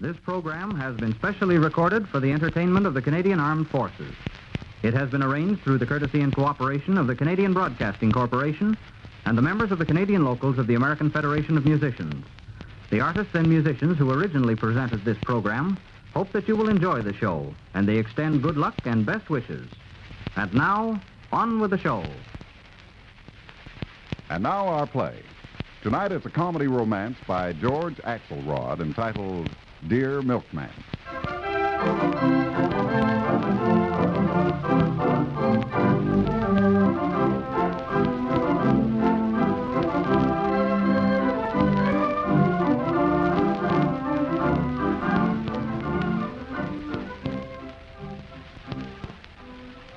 This program has been specially recorded for the entertainment of the Canadian Armed Forces. It has been arranged through the courtesy and cooperation of the Canadian Broadcasting Corporation and the members of the Canadian locals of the American Federation of Musicians. The artists and musicians who originally presented this program hope that you will enjoy the show, and they extend good luck and best wishes. And now, on with the show. And now our play. Tonight it's a comedy romance by George Axelrod entitled Dear Milkman.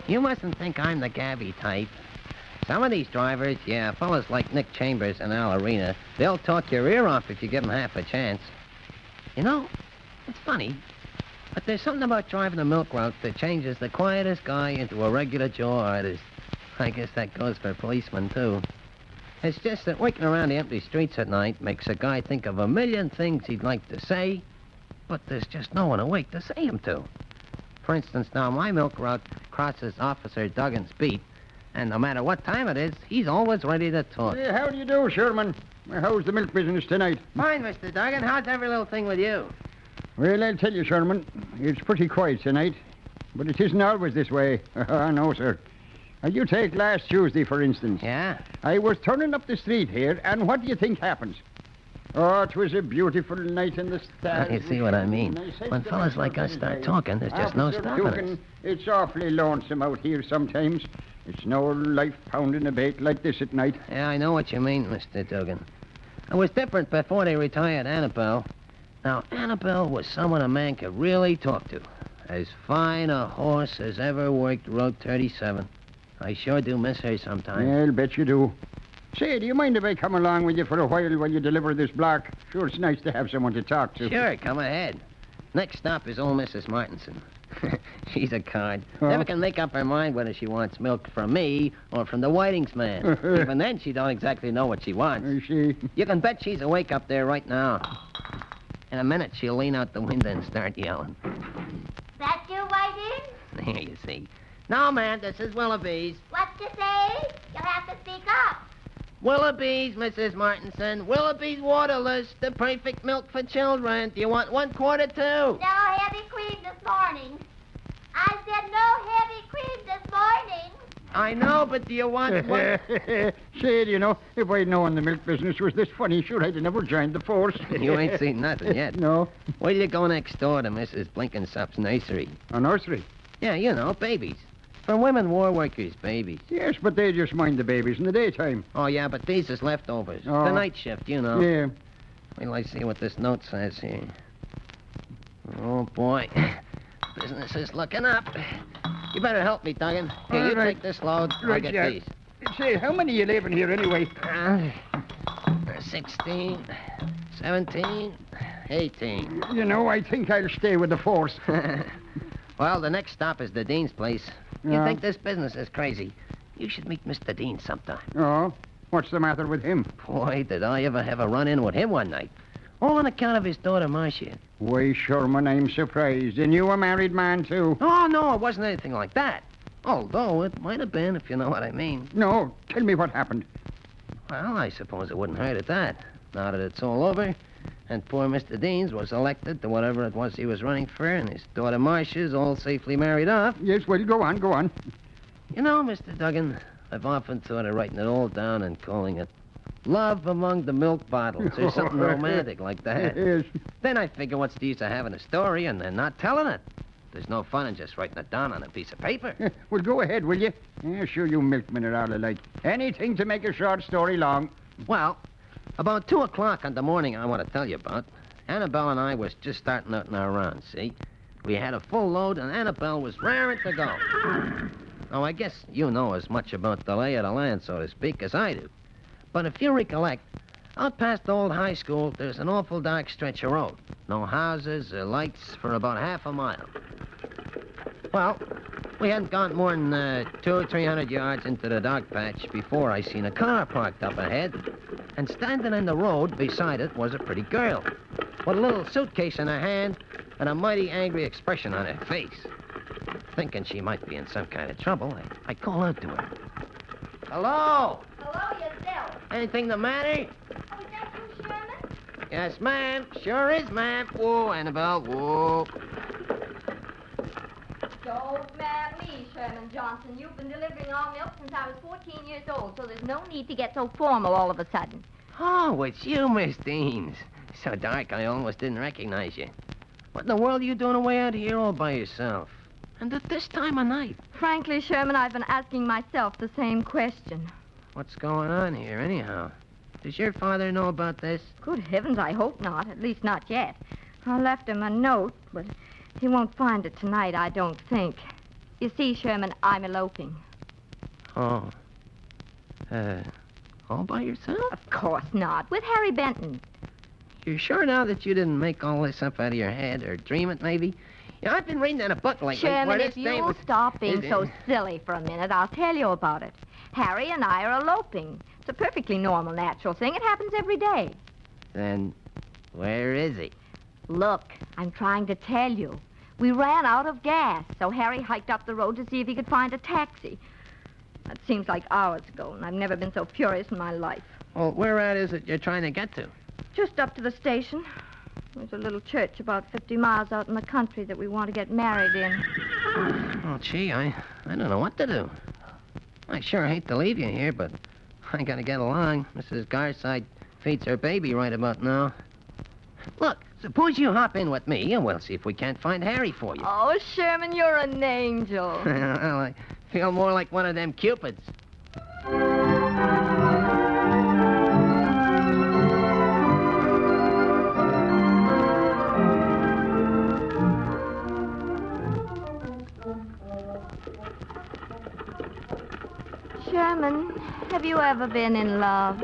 You mustn't think I'm the gabby type. Some of these drivers, fellas like Nick Chambers and Al Arena, they'll talk your ear off if you give them half a chance. You know, it's funny, but there's something about driving a milk route that changes the quietest guy into a regular Joe artist. I guess that goes for policemen, too. It's just that working around the empty streets at night makes a guy think of a million things he'd like to say, but there's just no one awake to say them to. For instance, now, my milk route crosses Officer Duggan's beat, and no matter what time it is, he's always ready to talk. Hey, how do you do, Sherman? How's the milk business tonight? Fine, Mr. Duggan. How's every little thing with you? Well, I'll tell you, Sherman, it's pretty quiet tonight, but it isn't always this way. No, sir. You take last Tuesday, for instance. Yeah? I was turning up the street here, and what do you think happens? Oh, it was a beautiful night in the stars. You see what I mean? When fellas like us start talking, there's just no stopping us. It's awfully lonesome out here sometimes. It's no life pounding a bait like this at night. Yeah, I know what you mean, Mr. Duggan. It was different before they retired Annabelle. Now, Annabelle was someone a man could really talk to. As fine a horse as ever worked Road 37. I sure do miss her sometimes. Yeah, I'll bet you do. Say, do you mind if I come along with you for a while you deliver this block? Sure, it's nice to have someone to talk to. Sure, come ahead. Next stop is old Mrs. Martinson. She's a card. Huh? Never can make up her mind whether she wants milk from me or from the Whitings man. Even then, she don't exactly know what she wants. I see. You can bet she's awake up there right now. In a minute, she'll lean out the window and start yelling. That you, Whiting? Here you see. No, man, this is Willoughby's. What you say? You'll have to speak up. Willoughby's, Mrs. Martinson. Willoughby's Waterless, the perfect milk for children. Do you want 1/4 too? No heavy cream this morning. I said no heavy cream this morning. I know, but do you want one? Say, you know, if I'd known the milk business was this funny, sure, I'd have never joined the force. You ain't seen nothing yet. No. Where do you go next door to Mrs. Blinkensup's nursery? A nursery? Yeah, you know, babies. For women war workers, babies. Yes, but they just mind the babies in the daytime. Oh, yeah, but these is leftovers. Oh. The night shift, you know. Yeah. Wait till I see what this note says here. Oh, boy. Business is looking up. You better help me, Duggan. Here, All you right. take this load. I'll Right, get yeah. these. Say, how many you living here anyway? 16, 17, 18. You know, I think I'll stay with the force. Well, the next stop is the Dean's place. You Yeah. think this business is crazy? You should meet Mr. Dean sometime. Oh, what's the matter with him? Boy, did I ever have a run-in with him one night. All on account of his daughter, Marcia. Why, Sherman, I'm surprised. And you a married man, too? Oh, no, it wasn't anything like that. Although it might have been, if you know what I mean. No, tell me what happened. Well, I suppose it wouldn't hurt at that. Now that it's all over, and poor Mr. Deans was elected to whatever it was he was running for, and his daughter Marcia's all safely married off. Yes, well, go on. You know, Mr. Duggan, I've often thought of writing it all down and calling it Love Among the Milk Bottles or something romantic like that. Yes. Then I figure what's the use of having a story and then not telling it? There's no fun in just writing it down on a piece of paper. Well, go ahead, will you? Yeah, sure, you milkmen are all alike. Anything to make a short story long. Well, about 2 o'clock on the morning I want to tell you about, Annabelle and I was just starting out in our rounds, see? We had a full load, and Annabelle was raring to go. Now, I guess you know as much about the lay of the land, so to speak, as I do. But if you recollect, out past the old high school, there's an awful dark stretch of road. No houses or lights for about half a mile. Well, we hadn't gone more than 200 or 300 yards into the dog patch before I seen a car parked up ahead, and standing in the road beside it was a pretty girl. with a little suitcase in her hand and a mighty angry expression on her face. Thinking she might be in some kind of trouble, I call out to her. Hello? Hello yourself. Anything the matter? Oh, is that you, Sherman? Yes, ma'am. Sure is, ma'am. Whoa, Annabelle, whoa. Don't mad me, Sherman Johnson. You've been delivering our milk since I was 14 years old, so there's no need to get so formal all of a sudden. Oh, it's you, Miss Deans. So dark, I almost didn't recognize you. What in the world are you doing away out here all by yourself? And at this time of night? Frankly, Sherman, I've been asking myself the same question. What's going on here, anyhow? Does your father know about this? Good heavens, I hope not. At least not yet. I left him a note, but he won't find it tonight, I don't think. You see, Sherman, I'm eloping. Oh. All by yourself? Of course not. With Harry Benton. You're sure now that you didn't make all this up out of your head or dream it, maybe? You know, I've been reading in a book lately. Sherman, where if this day you'll was... stop being so silly for a minute, I'll tell you about it. Harry and I are eloping. It's a perfectly normal, natural thing. It happens every day. Then where is he? Look, I'm trying to tell you. We ran out of gas, so Harry hiked up the road to see if he could find a taxi. That seems like hours ago, and I've never been so furious in my life. Well, where at is it you're trying to get to? Just up to the station. There's a little church about 50 miles out in the country that we want to get married in. Oh, gee, I don't know what to do. I sure hate to leave you here, but I gotta get along. Mrs. Garside feeds her baby right about now. Look, suppose you hop in with me, and we'll see if we can't find Harry for you. Oh, Sherman, you're an angel. Well, I feel more like one of them Cupids. Sherman, have you ever been in love?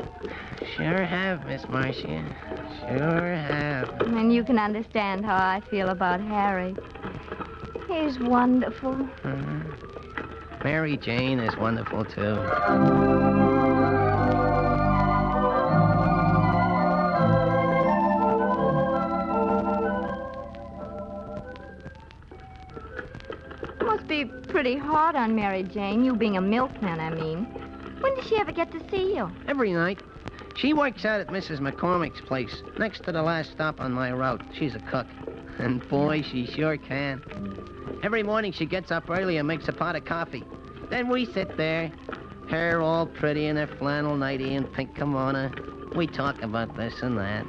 Sure have, Miss Marcia. Sure have. And you can understand how I feel about Harry. He's wonderful. Mary Jane is wonderful, too. Must be pretty hard on Mary Jane, you being a milkman, I mean. When does she ever get to see you? Every night. She works out at Mrs. McCormick's place, next to the last stop on my route. She's a cook. And boy, she sure can. Every morning she gets up early and makes a pot of coffee. Then we sit there, her all pretty in her flannel nightie and pink kimono. We talk about this and that.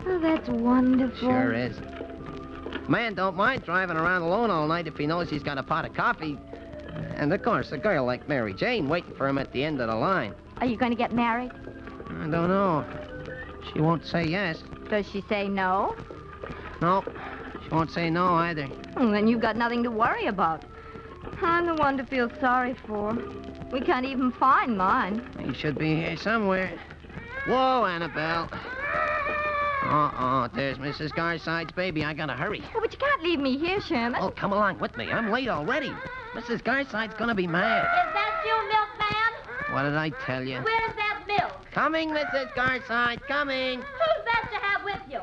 Oh, that's wonderful. Sure is. Man don't mind driving around alone all night if he knows he's got a pot of coffee. And, of course, a girl like Mary Jane waiting for him at the end of the line. Are you going to get married? I don't know. She won't say yes. Does she say no? No, she won't say no either. Well, then you've got nothing to worry about. I'm the one to feel sorry for. We can't even find mine. He should be here somewhere. Whoa, Annabelle. There's Mrs. Garside's baby. I gotta hurry. Oh, but you can't leave me here, Sherman. Oh, come along with me. I'm late already. Mrs. Garside's gonna be mad. Is that you, milkman? What did I tell you? Where's that milk? Coming, Mrs. Garside, coming. Who's that to have with you?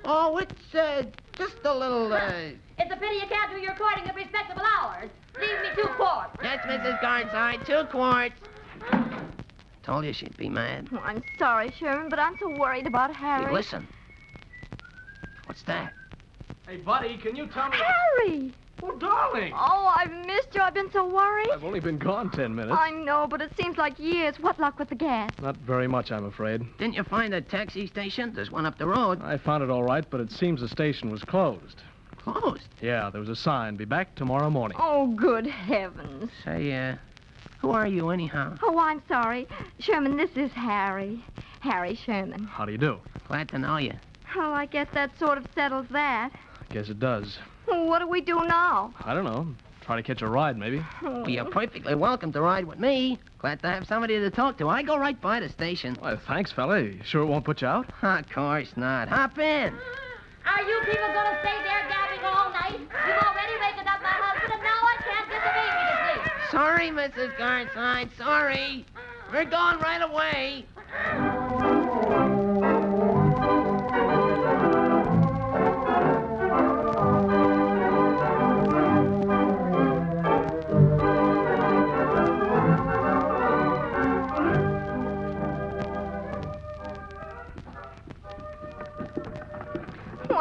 Oh, it's, just a little, It's a pity you can't do your courting at respectable hours. Leave me 2 quarts. Yes, Mrs. Garside, 2 quarts. Told you she'd be mad. Oh, I'm sorry, Sherman, but I'm so worried about Harry. Hey, listen. What's that? Hey, buddy, can you tell me... Harry! Oh, darling! Oh, I've missed you. I've been so worried. I've only been gone 10 minutes. I know, but it seems like years. What luck with the gas? Not very much, I'm afraid. Didn't you find a taxi station? There's one up the road. I found it all right, but it seems the station was closed. Closed? Yeah, there was a sign, be back tomorrow morning. Oh, good heavens. Say, who are you anyhow? Oh, I'm sorry. Sherman, this is Harry. Harry Sherman. How do you do? Glad to know you. Oh, I guess that sort of settles that. Guess it does. Well, what do we do now? I don't know. Try to catch a ride, maybe. Well, you're perfectly welcome to ride with me. Glad to have somebody to talk to. I go right by the station. Well, thanks, fella. You sure it won't put you out? Of course not. Hop in. Are you people going to stay there gabbing all night? You've already wakened up my husband, and now I can't get the baby to sleep. Sorry, Mrs. Garside. Sorry. We're going right away.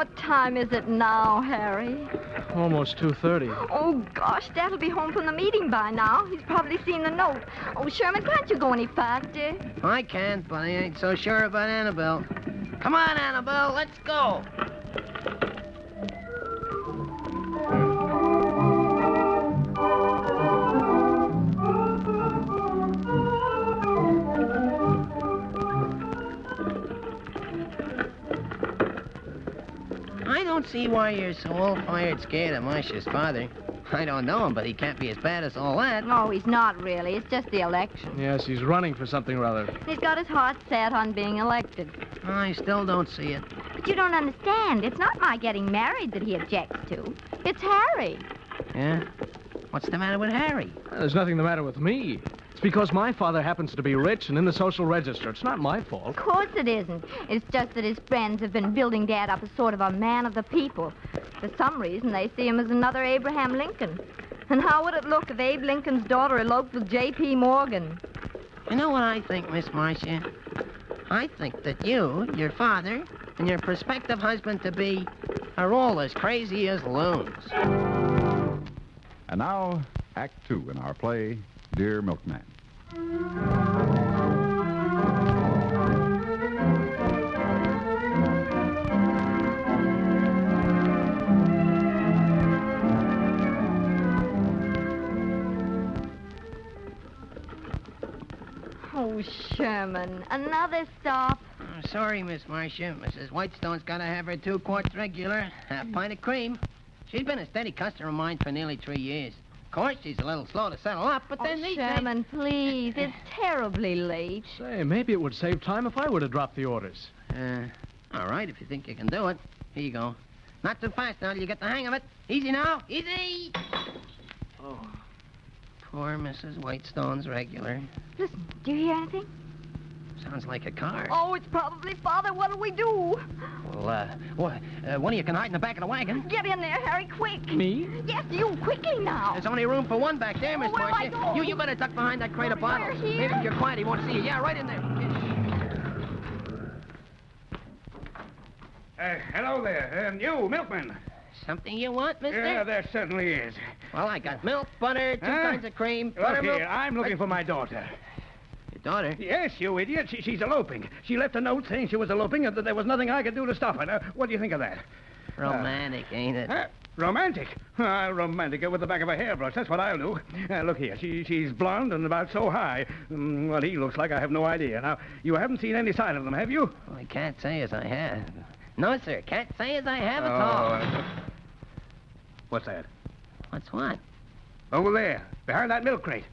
What time is it now, Harry? Almost 2:30. Oh, gosh, Dad'll be home from the meeting by now. He's probably seen the note. Oh, Sherman, can't you go any faster? I can, but I ain't so sure about Annabelle. Come on, Annabelle, let's go. I don't see why you're so all-fired scared of Marcia's father. I don't know him, but he can't be as bad as all that. No, he's not really. It's just the election. Yes, he's running for something or other. He's got his heart set on being elected. I still don't see it. But you don't understand. It's not my getting married that he objects to. It's Harry. Yeah? What's the matter with Harry? There's nothing the matter with me. It's because my father happens to be rich and in the social register. It's not my fault. Of course it isn't. It's just that his friends have been building Dad up as sort of a man of the people. For some reason, they see him as another Abraham Lincoln. And how would it look if Abe Lincoln's daughter eloped with J.P. Morgan? You know what I think, Miss Marcia? I think that you, your father, and your prospective husband-to-be are all as crazy as loons. And now, Act 2 in our play, Dear Milkman. Oh, Sherman, another stop. I'm sorry, Miss Marcia. Mrs. Whitestone's got to have her 2 quarts regular, half pint of cream. She's been a steady customer of mine for nearly 3 years. Of course, she's a little slow to settle up, but then these days... Sherman, please. It's terribly late. Say, maybe it would save time if I were to drop the orders. All right, if you think you can do it. Here you go. Not too fast now till you get the hang of it. Easy now. Easy! Oh. Poor Mrs. Whitestone's regular. Listen, do you hear anything? Sounds like a car. Oh, it's probably Father. What'll we do? Well, one of you can hide in the back of the wagon. Get in there, Harry, quick. Me? Yes, you, quickly now. There's only room for one back there, Miss where'll I Marcia. go? You better duck behind that crate of bottles. Here? Maybe if you're quiet, he won't see you. Yeah, right in there. Hello there. You, milkman. Something you want, mister? Yeah, there certainly is. Well, I got milk, butter, 2 Huh? kinds of cream, Look buttermilk. here, I'm looking for my daughter. Your daughter? Yes, you idiot. She's eloping. She left a note saying she was eloping and that there was nothing I could do to stop her. Now, what do you think of that? Romantic, ain't it? Romantic? I'll romantic her with the back of a hairbrush. That's what I'll do. Look here. She's blonde and about so high. What he looks like, I have no idea. Now, you haven't seen any sign of them, have you? Well, I can't say as I have. No, sir. Can't say as I have at all. What's that? What's what? Over there, behind that milk crate.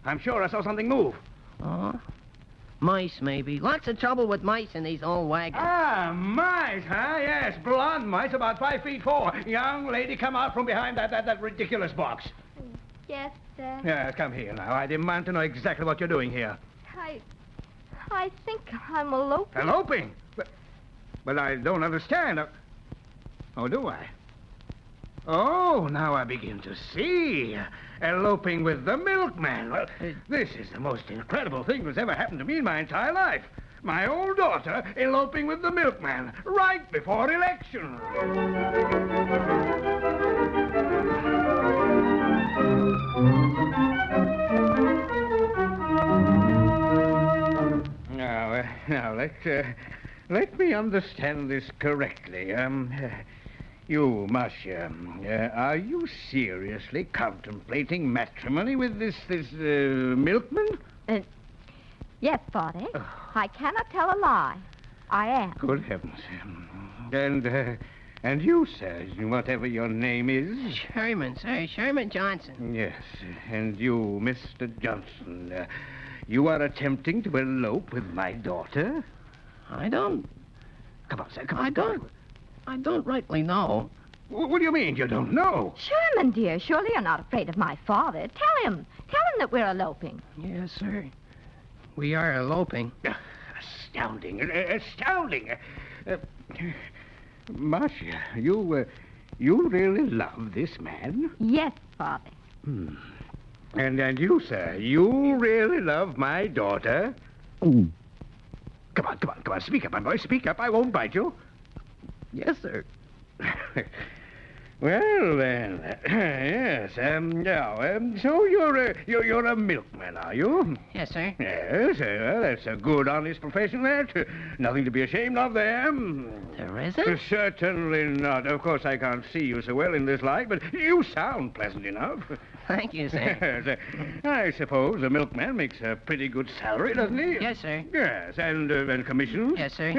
I'm sure I saw something move. Oh? Mice, maybe. Lots of trouble with mice in these old wagons. Ah, mice, huh? Yes, blonde mice, about 5 feet 4. Young lady, come out from behind that ridiculous box. Yes, sir. Yes, come here now. I demand to know exactly what you're doing here. I think I'm eloping. Eloping? But I don't understand. Oh, do I? Oh, now I begin to see. Eloping with the milkman. Well, this is the most incredible thing that's ever happened to me in my entire life. My old daughter eloping with the milkman right before election. Now, let me understand this correctly. You, Marcia, are you seriously contemplating matrimony with this milkman? Yes, Father. I cannot tell a lie. I am. Good heavens. And you, sir, whatever your name is? Sherman, sir. Sherman Johnson. Yes, and you, Mr. Johnson, you are attempting to elope with my daughter? I don't. Come on, sir, come on. I don't rightly know. What do you mean you don't know? Sherman, dear, surely you're not afraid of my father. Tell him that we're eloping. Yes, sir. We are eloping. Astounding. Astounding. Marcia, you really love this man? Yes, Father. And you, sir, you really love my daughter? Come on. Speak up, my boy. Speak up. I won't bite you. Yes, sir. Well, then, yes, so you're a milkman, are you? Yes, sir. Yes, well, that's a good, honest profession, that. Nothing to be ashamed of there. There isn't? Certainly not. Of course, I can't see you so well in this light, but you sound pleasant enough. Thank you, sir. Yes, I suppose a milkman makes a pretty good salary, doesn't he? Yes, sir. Yes, and commission? Yes, sir.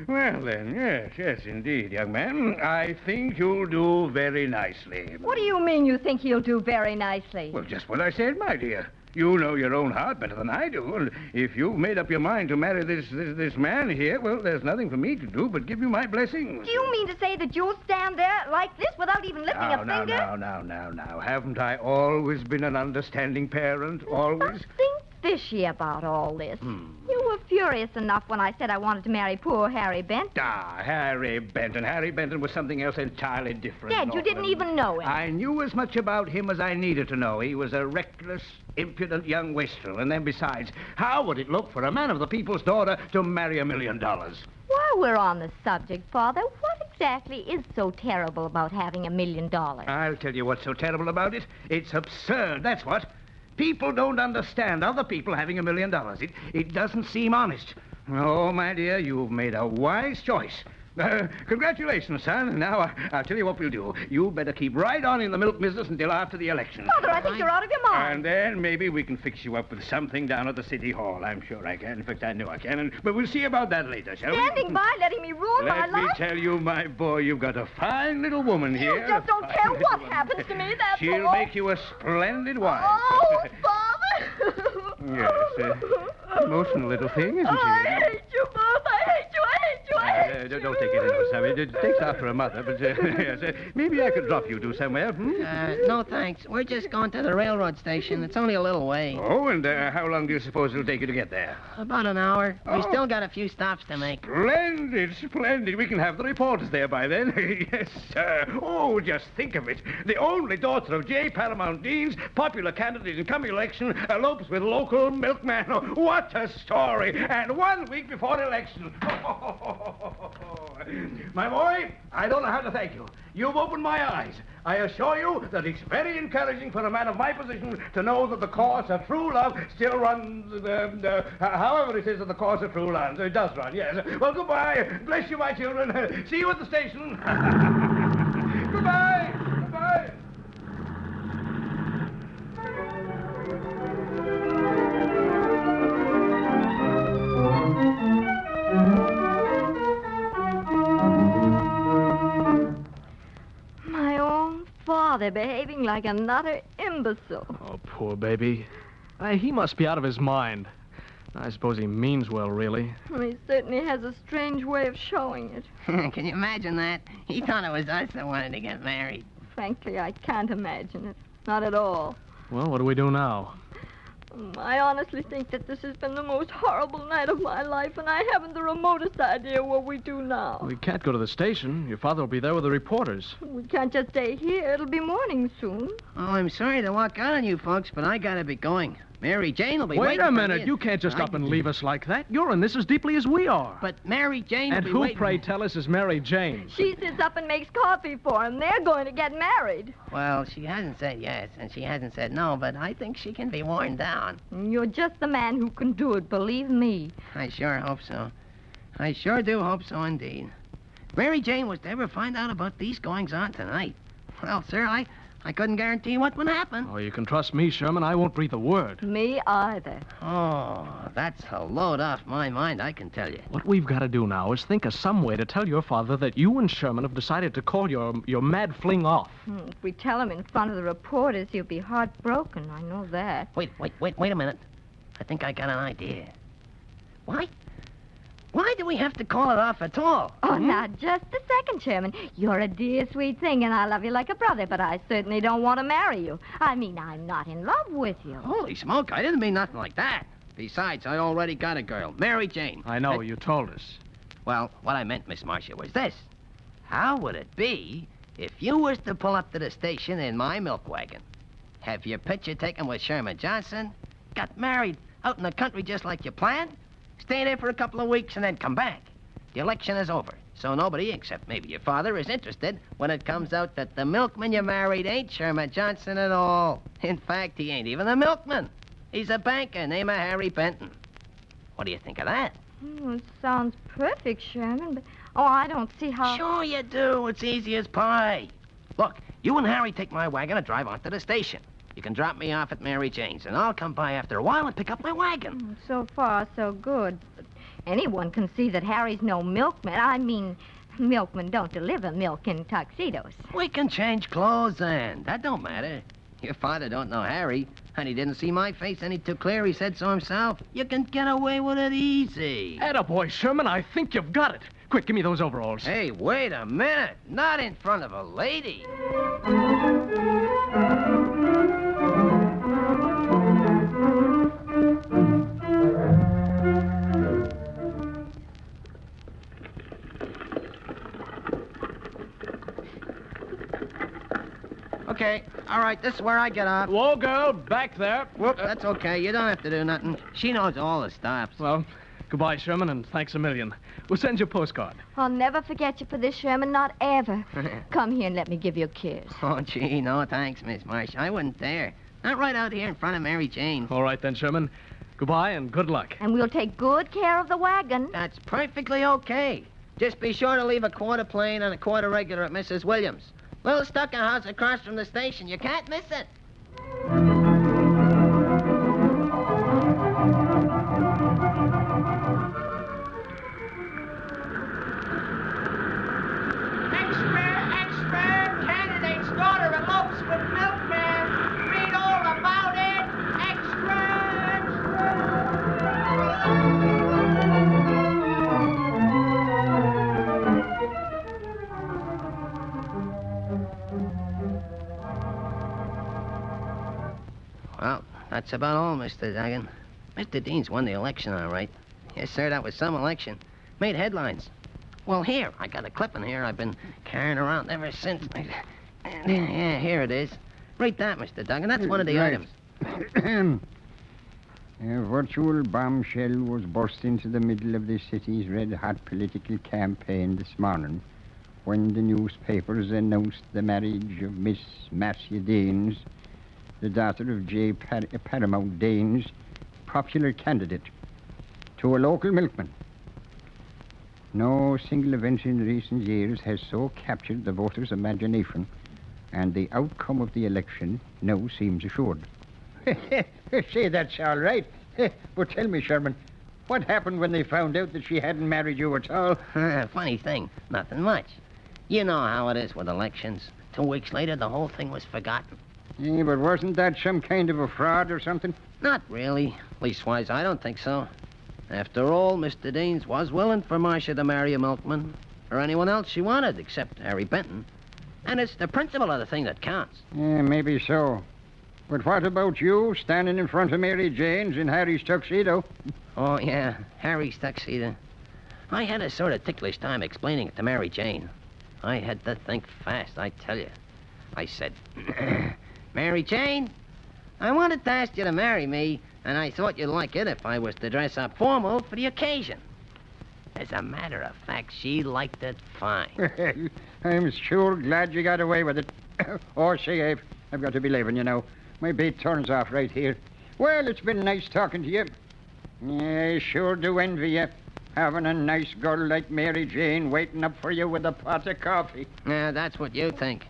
Well, then, yes, indeed, young man. I think you'll do very nicely. What do you mean you think he'll do very nicely? Well, just what I said, my dear. You know your own heart better than I do. And if you've made up your mind to marry this man here, well, there's nothing for me to do but give you my blessing. Do you mean to say that you'll stand there like this without even lifting a finger? Now. Haven't I always been an understanding parent? Always? Something fishy about all this. You were furious enough when I said I wanted to marry poor Harry Benton. Ah, Harry Benton. Harry Benton was something else entirely different. Dad, you didn't even know him. I knew as much about him as I needed to know. He was a reckless, impudent young wastrel. And then besides, how would it look for a man of the people's daughter to marry $1 million? While we're on the subject, Father, what exactly is so terrible about having $1 million? I'll tell you what's so terrible about it. It's absurd, that's what. People don't understand other people having $1 million. It doesn't seem honest. Oh, my dear, you've made a wise choice. Congratulations, son. Now, I'll tell you what we'll do. You better keep right on in the milk business until after the election. Father, I think you're out of your mind. And then maybe we can fix you up with something down at the city hall. I'm sure I can. In fact, I know I can. But we'll see about that later, shall we? Standing by, letting me ruin my Let me life? tell you, my boy, you've got a fine little woman here. You just don't care what happens to me, that's She'll all. make you a splendid wife. Oh, Father! Yes, emotional little thing, isn't she? I hate you both. I hate you. Don't take it in, Sammy. It takes after a mother, but yes, maybe I could drop you to somewhere. No, thanks. We're just going to the railroad station. It's only a little way. Oh, and how long do you suppose it'll take you to get there? About an hour. We Oh. still got a few stops to make. Splendid. We can have the reporters there by then. Yes, sir. Oh, just think of it. The only daughter of J. Paramount Dean's, popular candidate in coming election, elopes with local milkman. What a story. And 1 week before election. My boy, I don't know how to thank you. You've opened my eyes. I assure you that it's very encouraging for a man of my position to know that the course of true love still runs, however it is that the course of true love. It does run, yes. Well, goodbye. Bless you, my children. See you at the station. Goodbye. Goodbye. Father behaving like another imbecile. Oh, poor baby. He must be out of his mind. I suppose he means well, really. He certainly has a strange way of showing it. Can you imagine that? He thought it was us that wanted to get married. Frankly, I can't imagine it. Not at all. Well, what do we do now? I honestly think that this has been the most horrible night of my life, and I haven't the remotest idea what we do now. We can't go to the station. Your father will be there with the reporters. We can't just stay here. It'll be morning soon. Oh, I'm sorry to walk out on you folks, but I gotta be going. Mary Jane will be Wait waiting a for minute. me. You can't just up and leave us like that. You're in this as deeply as we are. But Mary Jane will And be who, waiting. pray tell us, is Mary Jane? She sits up and makes coffee for him. They're going to get married. Well, she hasn't said yes, and she hasn't said no, but I think she can be worn down. You're just the man who can do it, believe me. I sure hope so. I sure do hope so indeed. Mary Jane was to ever find out about these goings-on tonight. Well, sir, I couldn't guarantee what would happen. Oh, you can trust me, Sherman. I won't breathe a word. Me either. Oh, that's a load off my mind, I can tell you. What we've got to do now is think of some way to tell your father that you and Sherman have decided to call your mad fling off. If we tell him in front of the reporters, he'll be heartbroken. I know that. Wait a minute. I think I got an idea. Why do we have to call it off at all? Oh, now, just a second, Sherman. You're a dear, sweet thing, and I love you like a brother, but I certainly don't want to marry you. I mean, I'm not in love with you. Holy smoke, I didn't mean nothing like that. Besides, I already got a girl, Mary Jane. I know, you told us. Well, what I meant, Miss Marcia, was this. How would it be if you was to pull up to the station in my milk wagon, have your picture taken with Sherman Johnson, got married out in the country just like you planned, stay there for a couple of weeks and then come back? The election is over. So nobody, except maybe your father, is interested when it comes out that the milkman you married ain't Sherman Johnson at all. In fact, he ain't even a milkman. He's a banker named Harry Benton. What do you think of that? It sounds perfect, Sherman, but... Oh, I don't see how... Sure you do. It's easy as pie. Look, you and Harry take my wagon and drive on to the station. You can drop me off at Mary Jane's, and I'll come by after a while and pick up my wagon. So far, so good. But anyone can see that Harry's no milkman. I mean, milkmen don't deliver milk in tuxedos. We can change clothes then. That don't matter. Your father don't know Harry, and he didn't see my face any too clear. He said so himself. You can get away with it easy. Attaboy, Sherman. I think you've got it. Quick, give me those overalls. Hey, wait a minute. Not in front of a lady. Okay, all right, this is where I get off. Whoa, girl, back there. Whoop, that's okay. You don't have to do nothing. She knows all the stops. Well, goodbye, Sherman, and thanks a million. We'll send you a postcard. I'll never forget you for this, Sherman, not ever. Come here and let me give you a kiss. Oh, gee, no thanks, Miss Marsh. I wouldn't dare. Not right out here in front of Mary Jane. All right, then, Sherman. Goodbye and good luck. And we'll take good care of the wagon. That's perfectly okay. Just be sure to leave a quarter plain and a quarter regular at Mrs. Williams. Little Stucker house across from the station. You can't miss it. Extra! Candidate's daughter elopes with milkman. Read all about it. Well, that's about all, Mr. Duggan. Mr. Dean's won the election, all right. Yes, sir, that was some election. Made headlines. Well, here, I got a clipping here I've been carrying around ever since. Yeah, here it is. Read that, Mr. Duggan. That's one of the Right. items. A virtual bombshell was burst into the middle of the city's red-hot political campaign this morning when the newspapers announced the marriage of Miss Marcia Daines, the daughter of J. Paramount Daines, popular candidate, to a local milkman. No single event in recent years has so captured the voters' imagination, and the outcome of the election now seems assured. Say, that's all right. But tell me, Sherman, what happened when they found out that she hadn't married you at all? Funny thing, nothing much. You know how it is with elections. 2 weeks later, the whole thing was forgotten. Yeah, but wasn't that some kind of a fraud or something? Not really. Leastwise, I don't think so. After all, Mr. Deans was willing for Marcia to marry a milkman, or anyone else she wanted, except Harry Benton. And it's the principle of the thing that counts. Yeah, maybe so. But what about you standing in front of Mary Jane's in Harry's tuxedo? Oh, yeah, Harry's tuxedo. I had a sort of ticklish time explaining it to Mary Jane. I had to think fast, I tell you. I said, Mary Jane, I wanted to ask you to marry me, and I thought you'd like it if I was to dress up formal for the occasion. As a matter of fact, she liked it fine. I'm sure glad you got away with it. Oh, say, I've got to be leaving, you know. My beat turns off right here. Well, it's been nice talking to you. I sure do envy you, having a nice girl like Mary Jane waiting up for you with a pot of coffee. Yeah, that's what you think.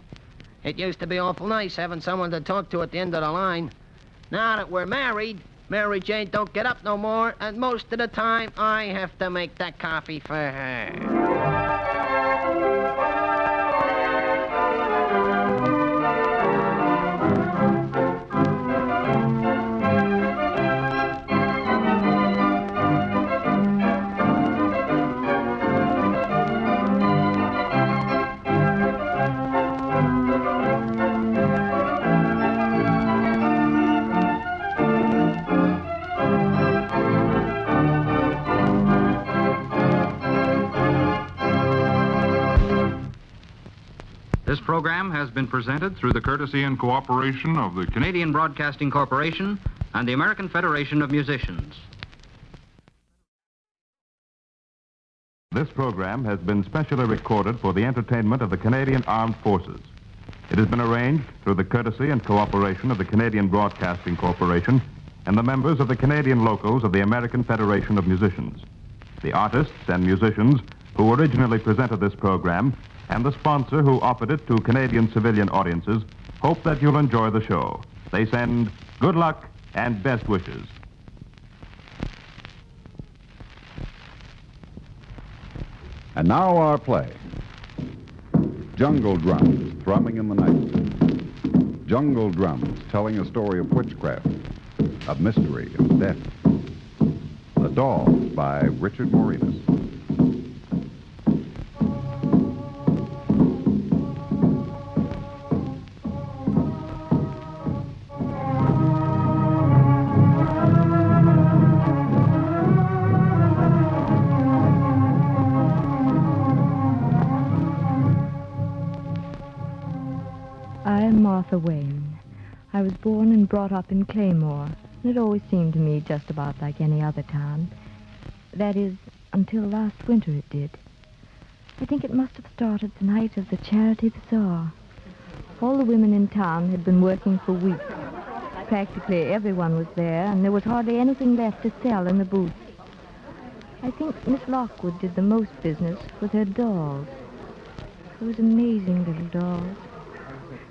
It used to be awful nice having someone to talk to at the end of the line. Now that we're married, Mary Jane don't get up no more, and most of the time I have to make that coffee for her. This program has been presented through the courtesy and cooperation of the Canadian Broadcasting Corporation and the American Federation of Musicians. This program has been specially recorded for the entertainment of the Canadian Armed Forces. It has been arranged through the courtesy and cooperation of the Canadian Broadcasting Corporation and the members of the Canadian locals of the American Federation of Musicians. The artists and musicians who originally presented this program and the sponsor who offered it to Canadian civilian audiences hope that you'll enjoy the show. They send good luck and best wishes. And now our play. Jungle drums thrumming in the night. Jungle drums telling a story of witchcraft, of mystery and death. The Dolls by Richard Morinus. I'm Martha Wayne. I was born and brought up in Claymore, and it always seemed to me just about like any other town. That is, until last winter it did. I think it must have started the night of the Charity Bazaar. All the women in town had been working for weeks. Practically everyone was there, and there was hardly anything left to sell in the booths. I think Miss Lockwood did the most business with her dolls. Those amazing little dolls.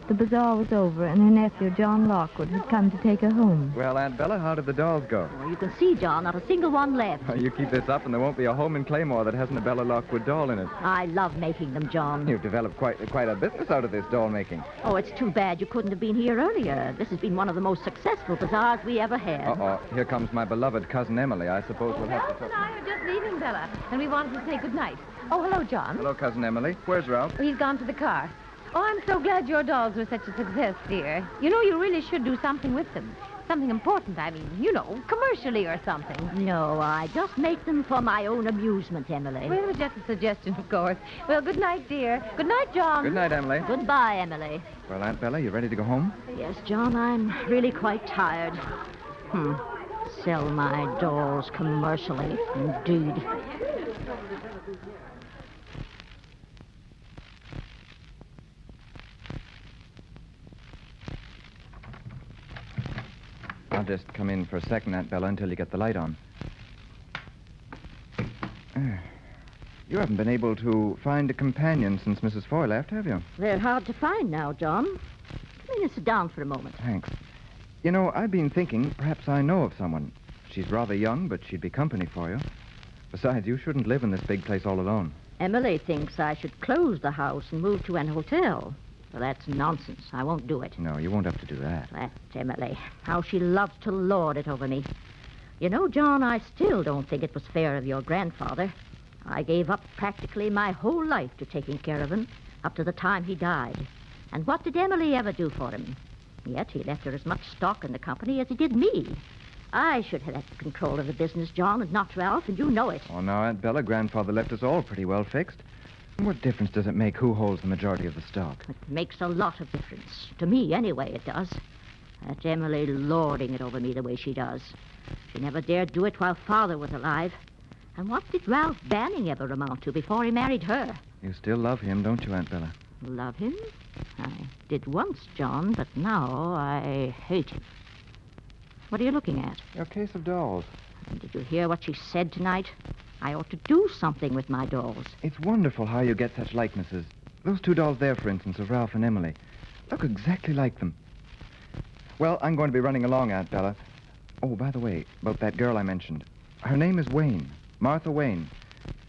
The bazaar was over, and her nephew, John Lockwood, had come to take her home. Well, Aunt Bella, how did the dolls go? Well, you can see, John, not a single one left. You keep this up, and there won't be a home in Claymore that hasn't a Bella Lockwood doll in it. I love making them, John. You've developed quite a business out of this doll making. Oh, it's too bad you couldn't have been here earlier. This has been one of the most successful bazaars we ever had. Uh-oh, here comes my beloved cousin Emily. I suppose we'll have to Ralph and I are just leaving, Bella, and we wanted to say good night. Oh, hello, John. Hello, Cousin Emily. Where's Ralph? He's gone to the car. Oh, I'm so glad your dolls were such a success, dear. You know, you really should do something with them. Something important, I mean, you know, commercially or something. No, I just make them for my own amusement, Emily. Well, it's just a suggestion, of course. Well, good night, dear. Good night, John. Good night, Emily. Goodbye, Emily. Well, Aunt Bella, you ready to go home? Yes, John, I'm really quite tired. Sell my dolls commercially, indeed. I'll just come in for a second, Aunt Bella, until you get the light on. You haven't been able to find a companion since Mrs. Foy left, have you? They're hard to find now, John. Come in and sit down for a moment. Thanks. You know, I've been thinking perhaps I know of someone. She's rather young, but she'd be company for you. Besides, you shouldn't live in this big place all alone. Emily thinks I should close the house and move to an hotel. Well, that's nonsense. I won't do it. No, you won't have to do that. That's Emily. How she loves to lord it over me. You know, John, I still don't think it was fair of your grandfather. I gave up practically my whole life to taking care of him up to the time he died. And what did Emily ever do for him? Yet he left her as much stock in the company as he did me. I should have had control of the business, John, and not Ralph, and you know it. Oh, now, Aunt Bella, Grandfather left us all pretty well fixed. What difference does it make who holds the majority of the stock? It makes a lot of difference. To me, anyway, it does. That Emily lording it over me the way she does. She never dared do it while Father was alive. And what did Ralph Banning ever amount to before he married her? You still love him, don't you, Aunt Bella? Love him? I did once, John, but now I hate him. What are you looking at? Your case of dolls. And did you hear what she said tonight? I ought to do something with my dolls. It's wonderful how you get such likenesses. Those two dolls there, for instance, of Ralph and Emily. Look exactly like them. Well, I'm going to be running along, Aunt Bella. Oh, by the way, about that girl I mentioned. Her name is Wayne. Martha Wayne.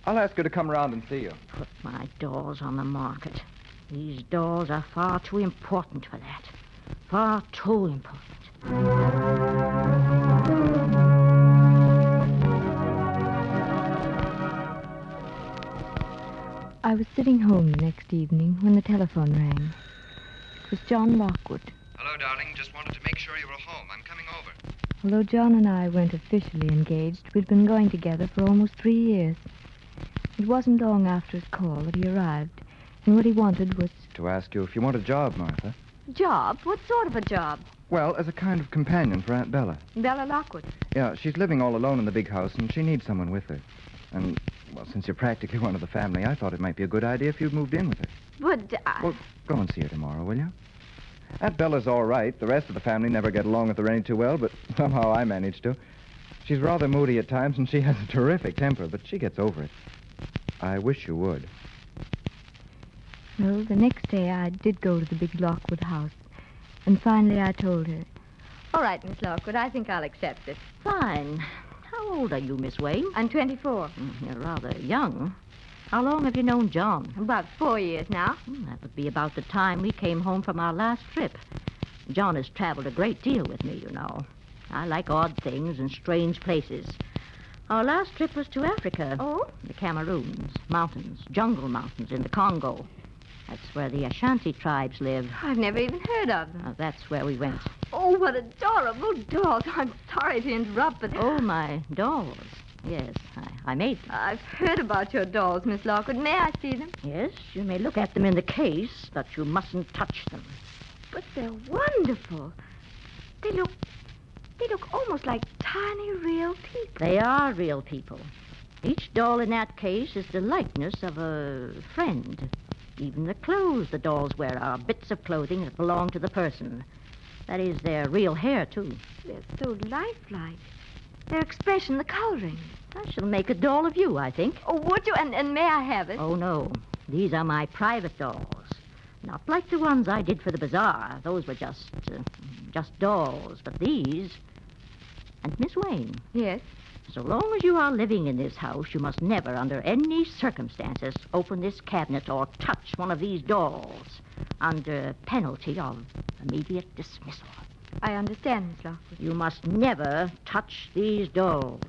I'll ask her to come around and see you. Put my dolls on the market. These dolls are far too important for that. Far too important. I was sitting home the next evening when the telephone rang. It was John Lockwood. Hello, darling. Just wanted to make sure you were home. I'm coming over. Although John and I weren't officially engaged, we'd been going together for almost 3 years. It wasn't long after his call that he arrived, and what he wanted was... To ask you if you want a job, Martha. Job? What sort of a job? Well, as a kind of companion for Aunt Bella. Bella Lockwood. Yeah, she's living all alone in the big house, and she needs someone with her. And, Well, since you're practically one of the family, I thought it might be a good idea if you'd moved in with her. But, Well, go and see her tomorrow, will you? Aunt Bella's all right. The rest of the family never get along with her any too well, but somehow I manage to. She's rather moody at times, and she has a terrific temper, but she gets over it. I wish you would. Well, the next day I did go to the big Lockwood house. And finally I told her. all right, Miss Lockwood, I think I'll accept it. Fine. How old are you, Miss Wayne? I'm 24. You're rather young. How long have you known John? About 4 years now. That would be about the time we came home from our last trip. John has traveled a great deal with me, you know. I like odd things and strange places. Our last trip was to Africa. Oh? The Cameroons, mountains, jungle mountains in the Congo. That's where the Ashanti tribes live. I've never even heard of them. That's where we went. Oh, what adorable dolls. I'm sorry to interrupt, but... Oh, my dolls. Yes, I made them. I've heard about your dolls, Miss Lockwood. May I see them? Yes, you may look at them in the case, but you mustn't touch them. But they're wonderful. They look almost like tiny real people. They are real people. Each doll in that case is the likeness of a friend. Even the clothes the dolls wear are bits of clothing that belong to the person. That is, their real hair, too. They're so lifelike. Their expression, the coloring. I shall make a doll of you, I think. Oh, would you? And may I have it? Oh, no. These are my private dolls. Not like the ones I did for the bazaar. Those were just dolls. But these... And Miss Wayne. Yes? So long as you are living in this house, you must never, under any circumstances, open this cabinet or touch one of these dolls under penalty of immediate dismissal. I understand, Miss Lockwood. You must never touch these dolls.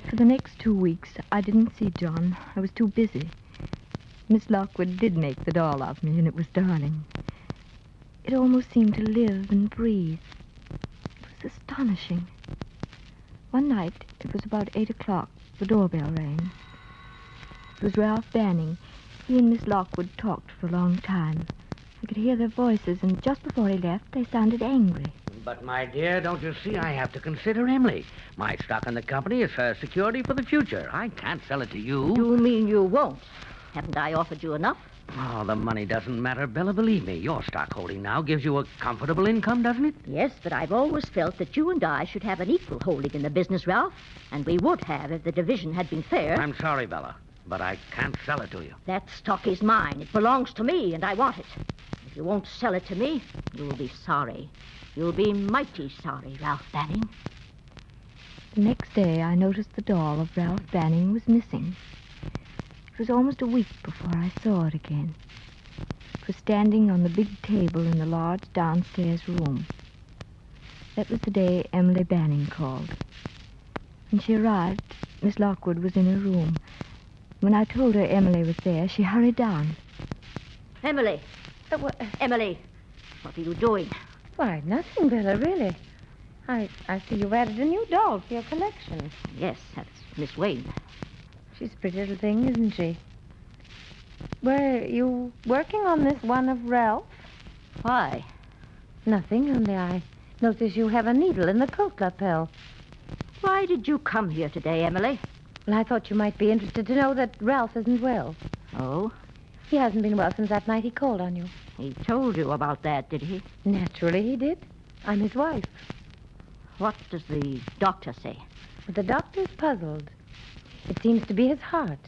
For the next 2 weeks, I didn't see John. I was too busy. Miss Lockwood did make the doll of me, and it was darling. It almost seemed to live and breathe. It was astonishing. One night, it was about 8 o'clock, the doorbell rang. It was Ralph Banning. He and Miss Lockwood talked for a long time. I could hear their voices, and just before he left, they sounded angry. But, my dear, don't you see I have to consider Emily? My stock in the company is her security for the future. I can't sell it to you. You mean you won't? Haven't I offered you enough? Oh, the money doesn't matter, Bella. Believe me, your stock holding now gives you a comfortable income, doesn't it? Yes, but I've always felt that you and I should have an equal holding in the business, Ralph. And we would have if the division had been fair. I'm sorry, Bella, but I can't sell it to you. That stock is mine. It belongs to me, and I want it. If you won't sell it to me, you'll be sorry. You'll be mighty sorry, Ralph Banning. The next day, I noticed the doll of Ralph Banning was missing. It was almost a week before I saw it again. It was standing on the big table in the large downstairs room. That was the day Emily Banning called. When she arrived, Miss Lockwood was in her room. When I told her Emily was there, she hurried down. Emily! Emily! What are you doing? Why, nothing, Bella, really. I see you've added a new doll to your collection. Yes, that's Miss Wayne. She's a pretty little thing, isn't she? Were you working on this one of Ralph? Why? Nothing, only I notice you have a needle in the coat lapel. Why did you come here today, Emily? Well, I thought you might be interested to know that Ralph isn't well. Oh? He hasn't been well since that night he called on you. He told you about that, did he? Naturally he did. I'm his wife. What does the doctor say? But the doctor's puzzled. It seems to be his heart.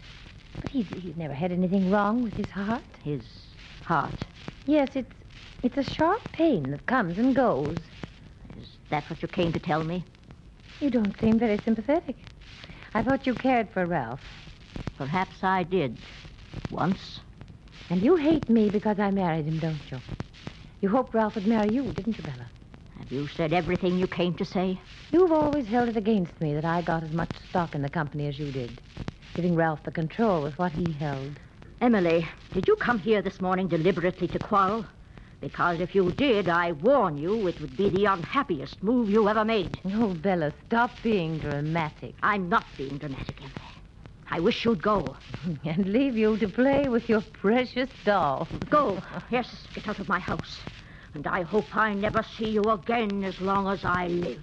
But he's never had anything wrong with his heart. His heart? Yes, it's a sharp pain that comes and goes. Is that what you came to tell me? You don't seem very sympathetic. I thought you cared for Ralph. Perhaps I did. Once. And you hate me because I married him, don't you? You hoped Ralph would marry you, didn't you, Bella? Have you said everything you came to say? You've always held it against me that I got as much stock in the company as you did. Giving Ralph the control was what he held. Emily, did you come here this morning deliberately to quarrel? Because if you did, I warn you, it would be the unhappiest move you ever made. Oh, Bella, stop being dramatic. I'm not being dramatic, Emily. I wish you'd go. And leave you to play with your precious doll. Go. Yes, get out of my house. And I hope I never see you again as long as I live.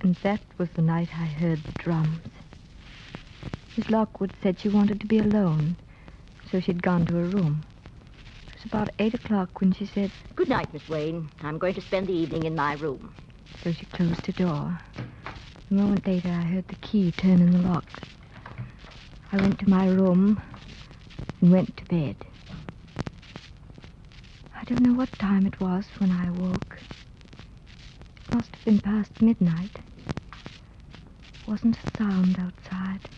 And that was the night I heard the drums. Miss Lockwood said she wanted to be alone, so she'd gone to her room. It was about 8 o'clock when she said, Good night, Miss Wayne. I'm going to spend the evening in my room. So she closed the door. A moment later, I heard the key turn in the lock. I went to my room and went to bed. I don't know what time it was when I awoke. It must have been past midnight. Wasn't a sound outside,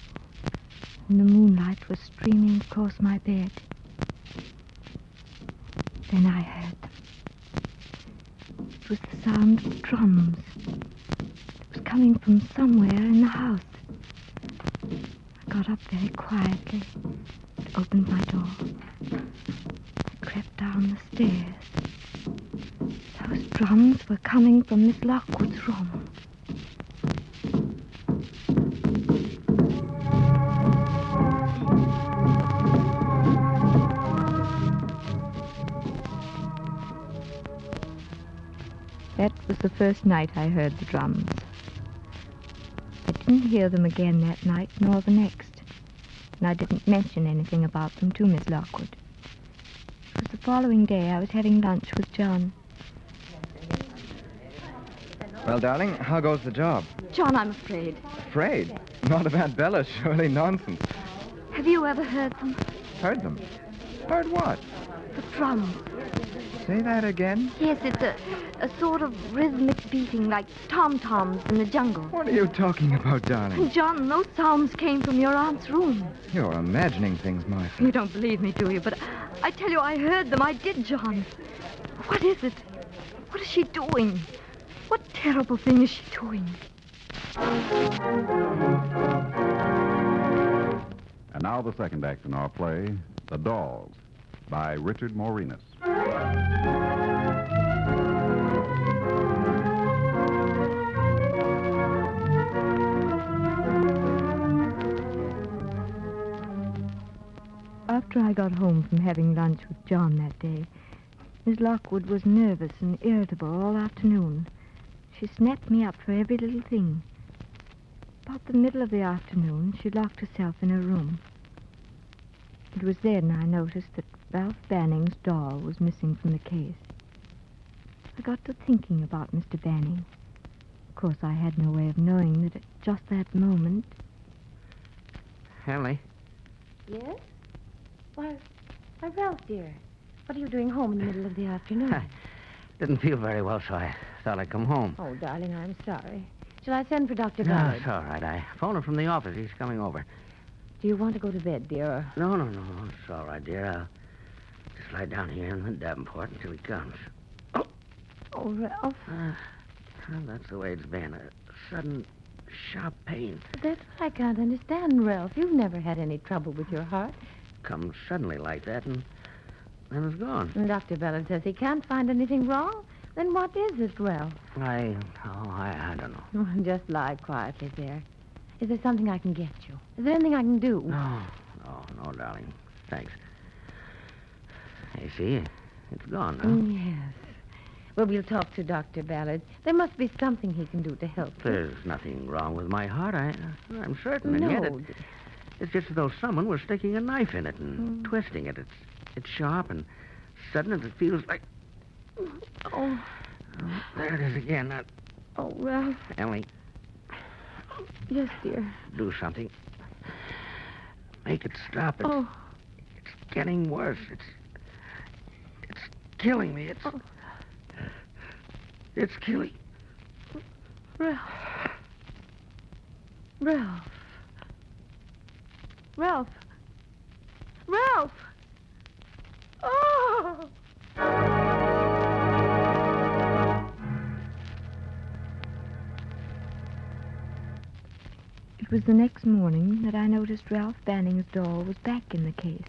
and the moonlight was streaming across my bed. Then I heard them. It was the sound of drums. It was coming from somewhere in the house. I got up very quietly and opened my door. I crept down the stairs. Those drums were coming from Miss Lockwood's room. That was the first night I heard the drums. I didn't hear them again that night, nor the next. And I didn't mention anything about them to Miss Lockwood. It was the following day I was having lunch with John. Well, darling, how goes the job? John, I'm afraid. Afraid? Not about Bella, surely. Nonsense. Have you ever heard them? Heard them? Heard what? The drums. Say that again? Yes, it's a sort of rhythmic beating like tom-toms in the jungle. What are you talking about, darling? John, those sounds came from your aunt's room. You're imagining things, Martha. You don't believe me, do you? But I tell you, I heard them. I did, John. What is it? What is she doing? What terrible thing is she doing? And now the second act in our play, The Dolls, by Richard Morinus. After I got home from having lunch with John that day, Miss Lockwood was nervous and irritable all afternoon. She snapped me up for every little thing. About the middle of the afternoon, she locked herself in her room. It was then I noticed that Ralph Banning's doll was missing from the case. I got to thinking about Mr. Banning. Of course, I had no way of knowing that at just that moment... Emily? Yes? Why, Ralph, dear. What are you doing home in the middle of the afternoon? I didn't feel very well, so I thought I'd come home. Oh, darling, I'm sorry. Shall I send for Dr. No, Ballard? it's all right. I phoned him from the office. He's coming over. Do you want to go to bed, dear? Or... No. It's all right, dear. I'll just lie down here in the Davenport until he comes. Oh, Ralph. Well, that's the way it's been. A sudden, sharp pain. That's what I can't understand, Ralph. You've never had any trouble with your heart. Comes suddenly like that, and then it's gone. And Dr. Ballard says he can't find anything wrong. Then what is it, Ralph? I don't know. Oh, just lie quietly there. Is there something I can get you? Is there anything I can do? No, darling. Thanks. You see, it's gone now. Yes. Well, we'll talk to Dr. Ballard. There must be something he can do to help you. There's nothing wrong with my heart. I'm certain. No. And yet it's just as though someone was sticking a knife in it and twisting it. It's sharp and sudden, and it feels like... Oh, there it is again. Oh, Ralph. Emily. Yes, dear. Do something. Make it stop. Oh. It's getting worse. It's killing me. It's killing. Ralph. Oh! It was the next morning that I noticed Ralph Banning's doll was back in the case.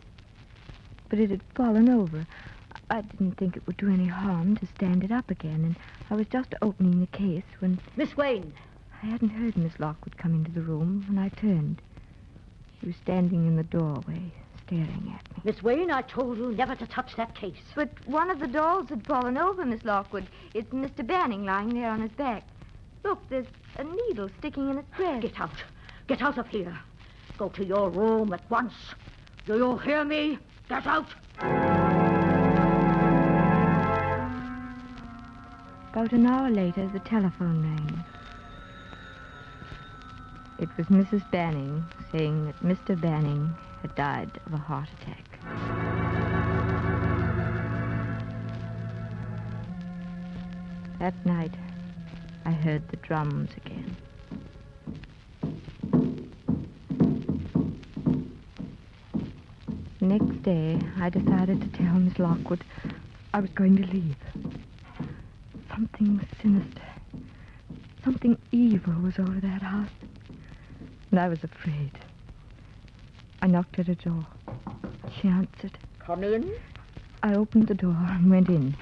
But it had fallen over. I didn't think it would do any harm to stand it up again, and I was just opening the case when... Miss Wayne! I hadn't heard Miss Lockwood come into the room when I turned. He was standing in the doorway, staring at me. Miss Wayne, I told you never to touch that case. But one of the dolls had fallen over, Miss Lockwood. It's Mr. Banning lying there on his back. Look, there's a needle sticking in its breast. Get out. Get out of here. Go to your room at once. Do you hear me? Get out. About an hour later, the telephone rang. It was Mrs. Banning saying that Mr. Banning had died of a heart attack. That night, I heard the drums again. The next day, I decided to tell Miss Lockwood I was going to leave. Something sinister, something evil was over that house, and I was afraid. I knocked at her door. She answered. Come in. I opened the door and went in.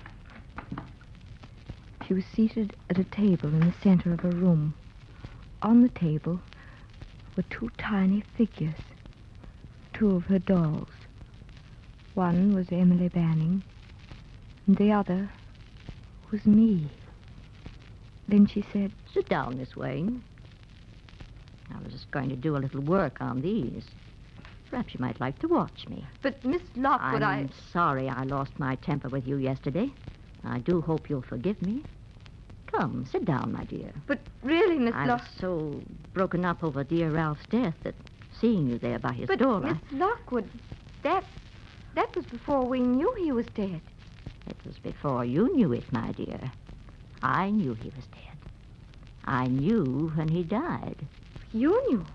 She was seated at a table in the center of her room. On the table were two tiny figures, two of her dolls. One was Emily Banning, and the other was me. Then she said, Sit down, Miss Wayne. I was just going to do a little work on these. Perhaps you might like to watch me. But, Miss Lockwood, I'm sorry I lost my temper with you yesterday. I do hope you'll forgive me. Come, sit down, my dear. But really, Miss I was so broken up over dear Ralph's death that seeing you there by his door... Miss Lockwood, that was before we knew he was dead. It was before you knew it, my dear. I knew he was dead. I knew when he died. You knew?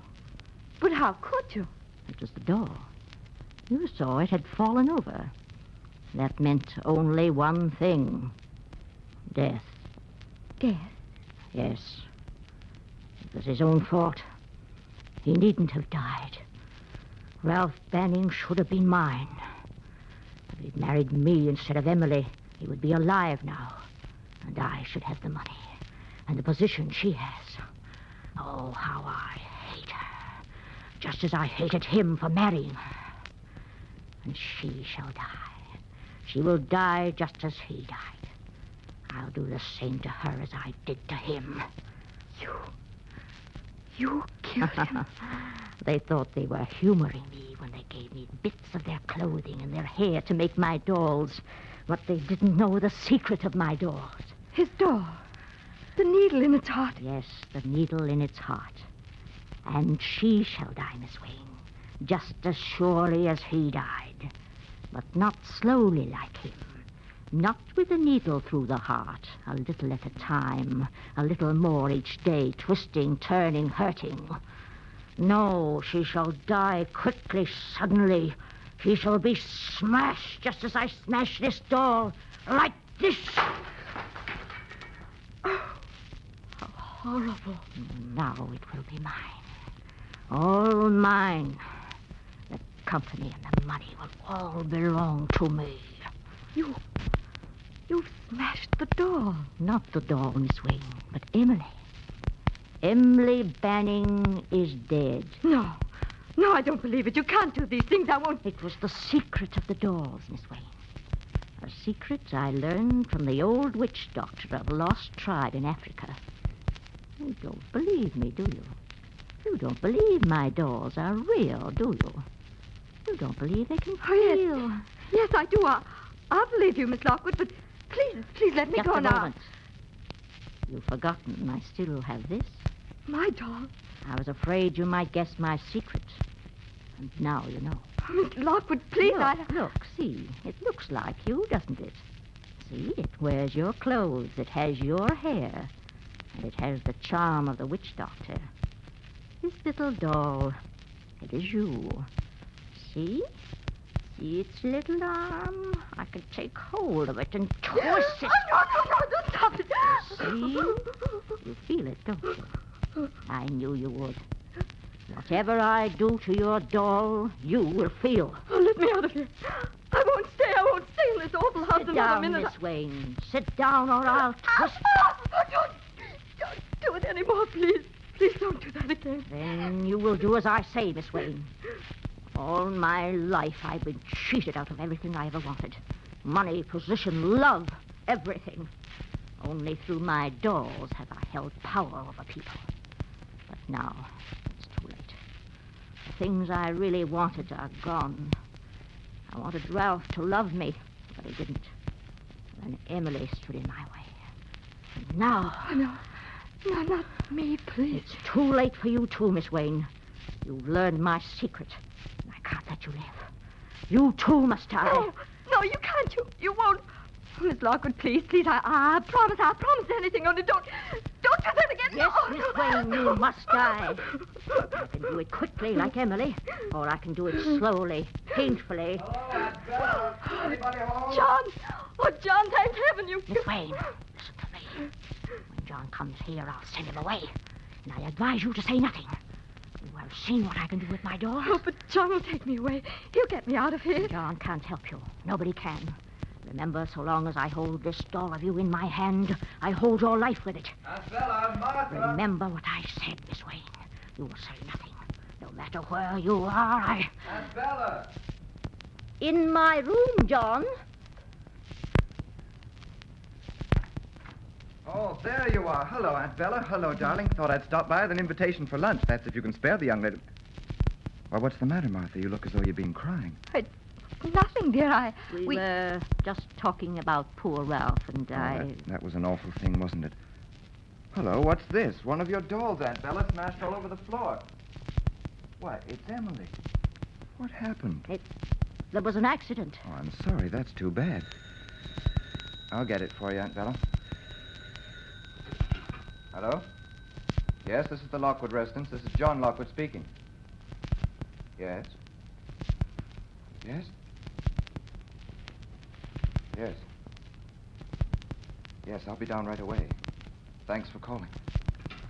But how could you? It was the door. You saw it had fallen over. That meant only one thing. Death. Death? Yes. It was his own fault. He needn't have died. Ralph Banning should have been mine. If he'd married me instead of Emily, he would be alive now. And I should have the money and the position she has. Oh, how I hate her. Just as I hated him for marrying her. And she shall die. She will die just as he died. I'll do the same to her as I did to him. You killed him? They thought they were humoring me when they gave me bits of their clothing and their hair to make my dolls. But they didn't know the secret of my dolls. His doll? The needle in its heart? Yes, the needle in its heart. And she shall die, Miss Wayne, just as surely as he died. But not slowly like him. Not with a needle through the heart, a little at a time, a little more each day, twisting, turning, hurting. No, she shall die quickly, suddenly. She shall be smashed just as I smashed this doll, like this. Oh, how horrible. Now it will be mine. All mine. The company and the money will all belong to me. You've smashed the doll. Not the doll, Miss Wayne, but Emily. Emily Banning is dead. No, I don't believe it. You can't do these things. I won't. It was the secret of the dolls, Miss Wayne. A secret I learned from the old witch doctor of a lost tribe in Africa. You don't believe me, do you? You don't believe my dolls are real, do you? You don't believe they can feel. Yes, I do. I'll believe you, Miss Lockwood, but please let me Just go a now. moment. You've forgotten I still have this. My doll? I was afraid you might guess my secret. And now you know. Miss Lockwood, please, Look, see. It looks like you, doesn't it? See, it wears your clothes. It has your hair. And it has the charm of the witch doctor. This little doll, it is you. See? See its little arm? I could take hold of it and twist it. No, don't stop it. See? You feel it, don't you? I knew you would. Whatever I do to your doll, you will feel. Oh, let me out of here. I won't stay in this awful house Sit another down, minute. Miss Wayne. Sit down or I'll twist. Don't do it anymore, please. Please don't do that again. Then you will do as I say, Miss Wayne. All my life I've been cheated out of everything I ever wanted. Money, position, love, everything. Only through my dolls have I held power over people. But now, it's too late. The things I really wanted are gone. I wanted Ralph to love me, but he didn't. Then Emily stood in my way. And now... Oh, no. No, not me, please. It's too late for you too, Miss Wayne. You've learned my secret. And I can't let you live. You too must die. No, you can't. You won't. Oh, Miss Lockwood, please. I promise anything. Only don't do that again. Yes, no, Miss Wayne, you must die. I can do it quickly, like Emily, or I can do it slowly, painfully. John! Oh, John, thank heaven you... Miss Wayne, listen to me. When John comes here, I'll send him away. And I advise you to say nothing. You have seen what I can do with my dolls. Oh, but John will take me away. He'll get me out of here. John can't help you. Nobody can. Remember, so long as I hold this doll of you in my hand, I hold your life with it. Remember what I said, Miss Wayne. You will say nothing. No matter where you are, Aunt Bella! In my room, John. Oh, there you are. Hello, Aunt Bella. Hello, darling. Thought I'd stop by with an invitation for lunch. That's if you can spare the young lady. Well, what's the matter, Martha? You look as though you've been crying. Nothing, dear. We were just talking about poor Ralph and I... That was an awful thing, wasn't it? Hello, what's this? One of your dolls, Aunt Bella, smashed all over the floor. Why, it's Emily. What happened? There was an accident. Oh, I'm sorry. That's too bad. I'll get it for you, Aunt Bella. Hello? Yes, this is the Lockwood residence. This is John Lockwood speaking. Yes? Yes? Yes. Yes, I'll be down right away. Thanks for calling.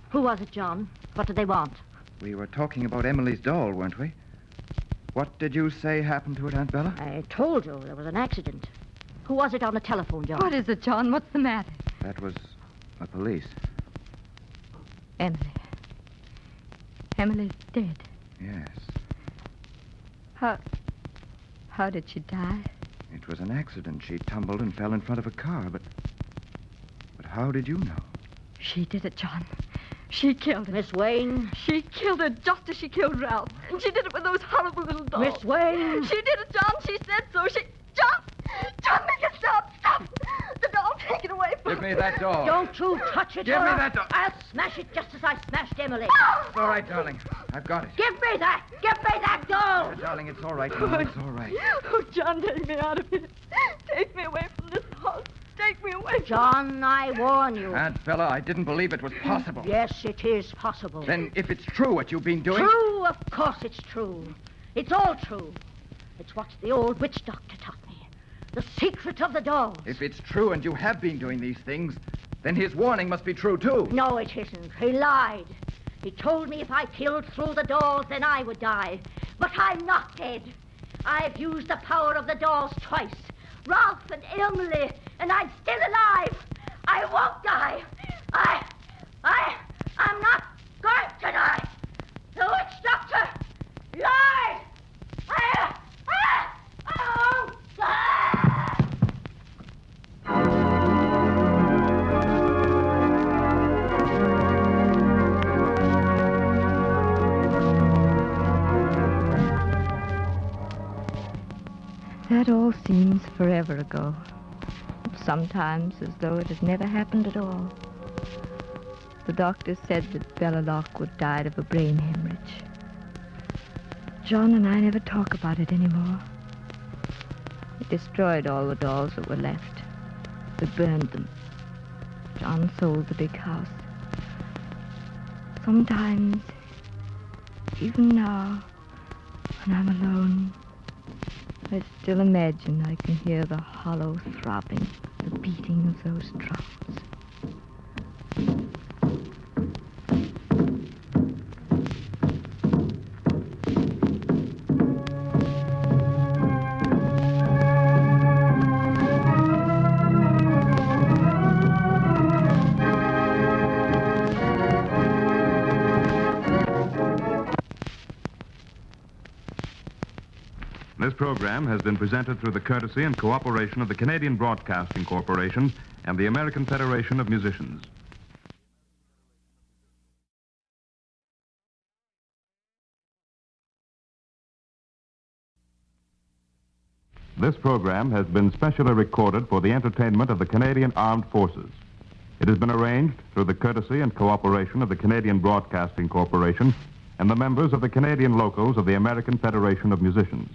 Who was it, John? What did they want? We were talking about Emily's doll, weren't we? What did you say happened to it, Aunt Bella? I told you there was an accident. Who was it on the telephone, John? What is it, John? What's the matter? That was the police. Emily. Emily's dead. Yes. How did she die? It was an accident. She tumbled and fell in front of a car, but how did you know? She did it, John. She killed her. Miss Wayne? She killed her just as she killed Ralph. And she did it with those horrible little dolls. Miss Wayne? She did it, John. She said so. John, make it stop. Stop. The doll, take it away from Give me that doll. Don't you touch it, Give me that doll. I'll smash it just as I smashed Emily. It's all right, darling. I've got it. Give me that. Give me that doll. Darling, it's all right now. It's all right. Oh, John, take me out of here. Take me away from this house. Take me away. John, I warn you. Aunt Bella, I didn't believe it was possible. Yes, it is possible. Then if it's true what you've been doing... True? Of course it's true. It's all true. It's what the old witch doctor taught me. The secret of the dolls. If it's true and you have been doing these things, then his warning must be true, too. No, it isn't. He lied. He told me if I killed through the dolls, then I would die. But I'm not dead. I've used the power of the dolls twice. Ralph and Emily, and I'm still alive. I won't die. I'm not going to die. The witch doctor lied. I won't die. That all seems forever ago. Sometimes as though it had never happened at all. The doctor said that Bella Lockwood died of a brain hemorrhage. John and I never talk about it anymore. They destroyed all the dolls that were left. They burned them. John sold the big house. Sometimes, even now, when I'm alone, I still imagine I can hear the hollow throbbing, the beating of those drums. This program has been presented through the courtesy and cooperation of the Canadian Broadcasting Corporation and the American Federation of Musicians. This program has been specially recorded for the entertainment of the Canadian Armed Forces. It has been arranged through the courtesy and cooperation of the Canadian Broadcasting Corporation and the members of the Canadian locals of the American Federation of Musicians.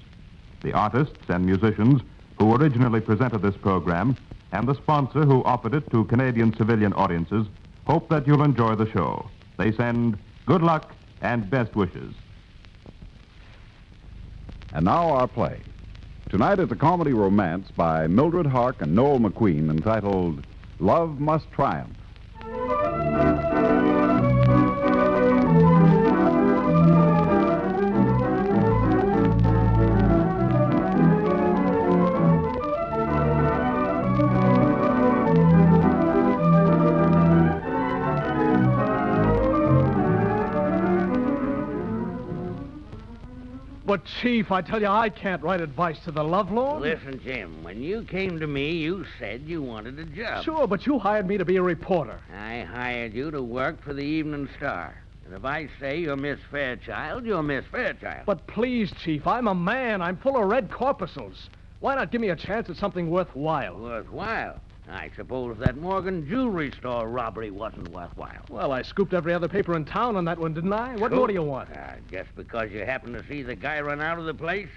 The artists and musicians who originally presented this program and the sponsor who offered it to Canadian civilian audiences hope that you'll enjoy the show. They send good luck and best wishes. And now our play. Tonight is a comedy romance by Mildred Hark and Noel McQueen entitled Love Must Triumph. But, Chief, I tell you, I can't write advice to the lovelorn. Listen, Jim, when you came to me, you said you wanted a job. Sure, but you hired me to be a reporter. I hired you to work for the Evening Star. And if I say you're Miss Fairchild, you're Miss Fairchild. But please, Chief, I'm a man. I'm full of red corpuscles. Why not give me a chance at something worthwhile? Worthwhile? I suppose that Morgan jewelry store robbery wasn't worthwhile. Well, I scooped every other paper in town on that one, didn't I? What more do you want? Just because you happened to see the guy run out of the place?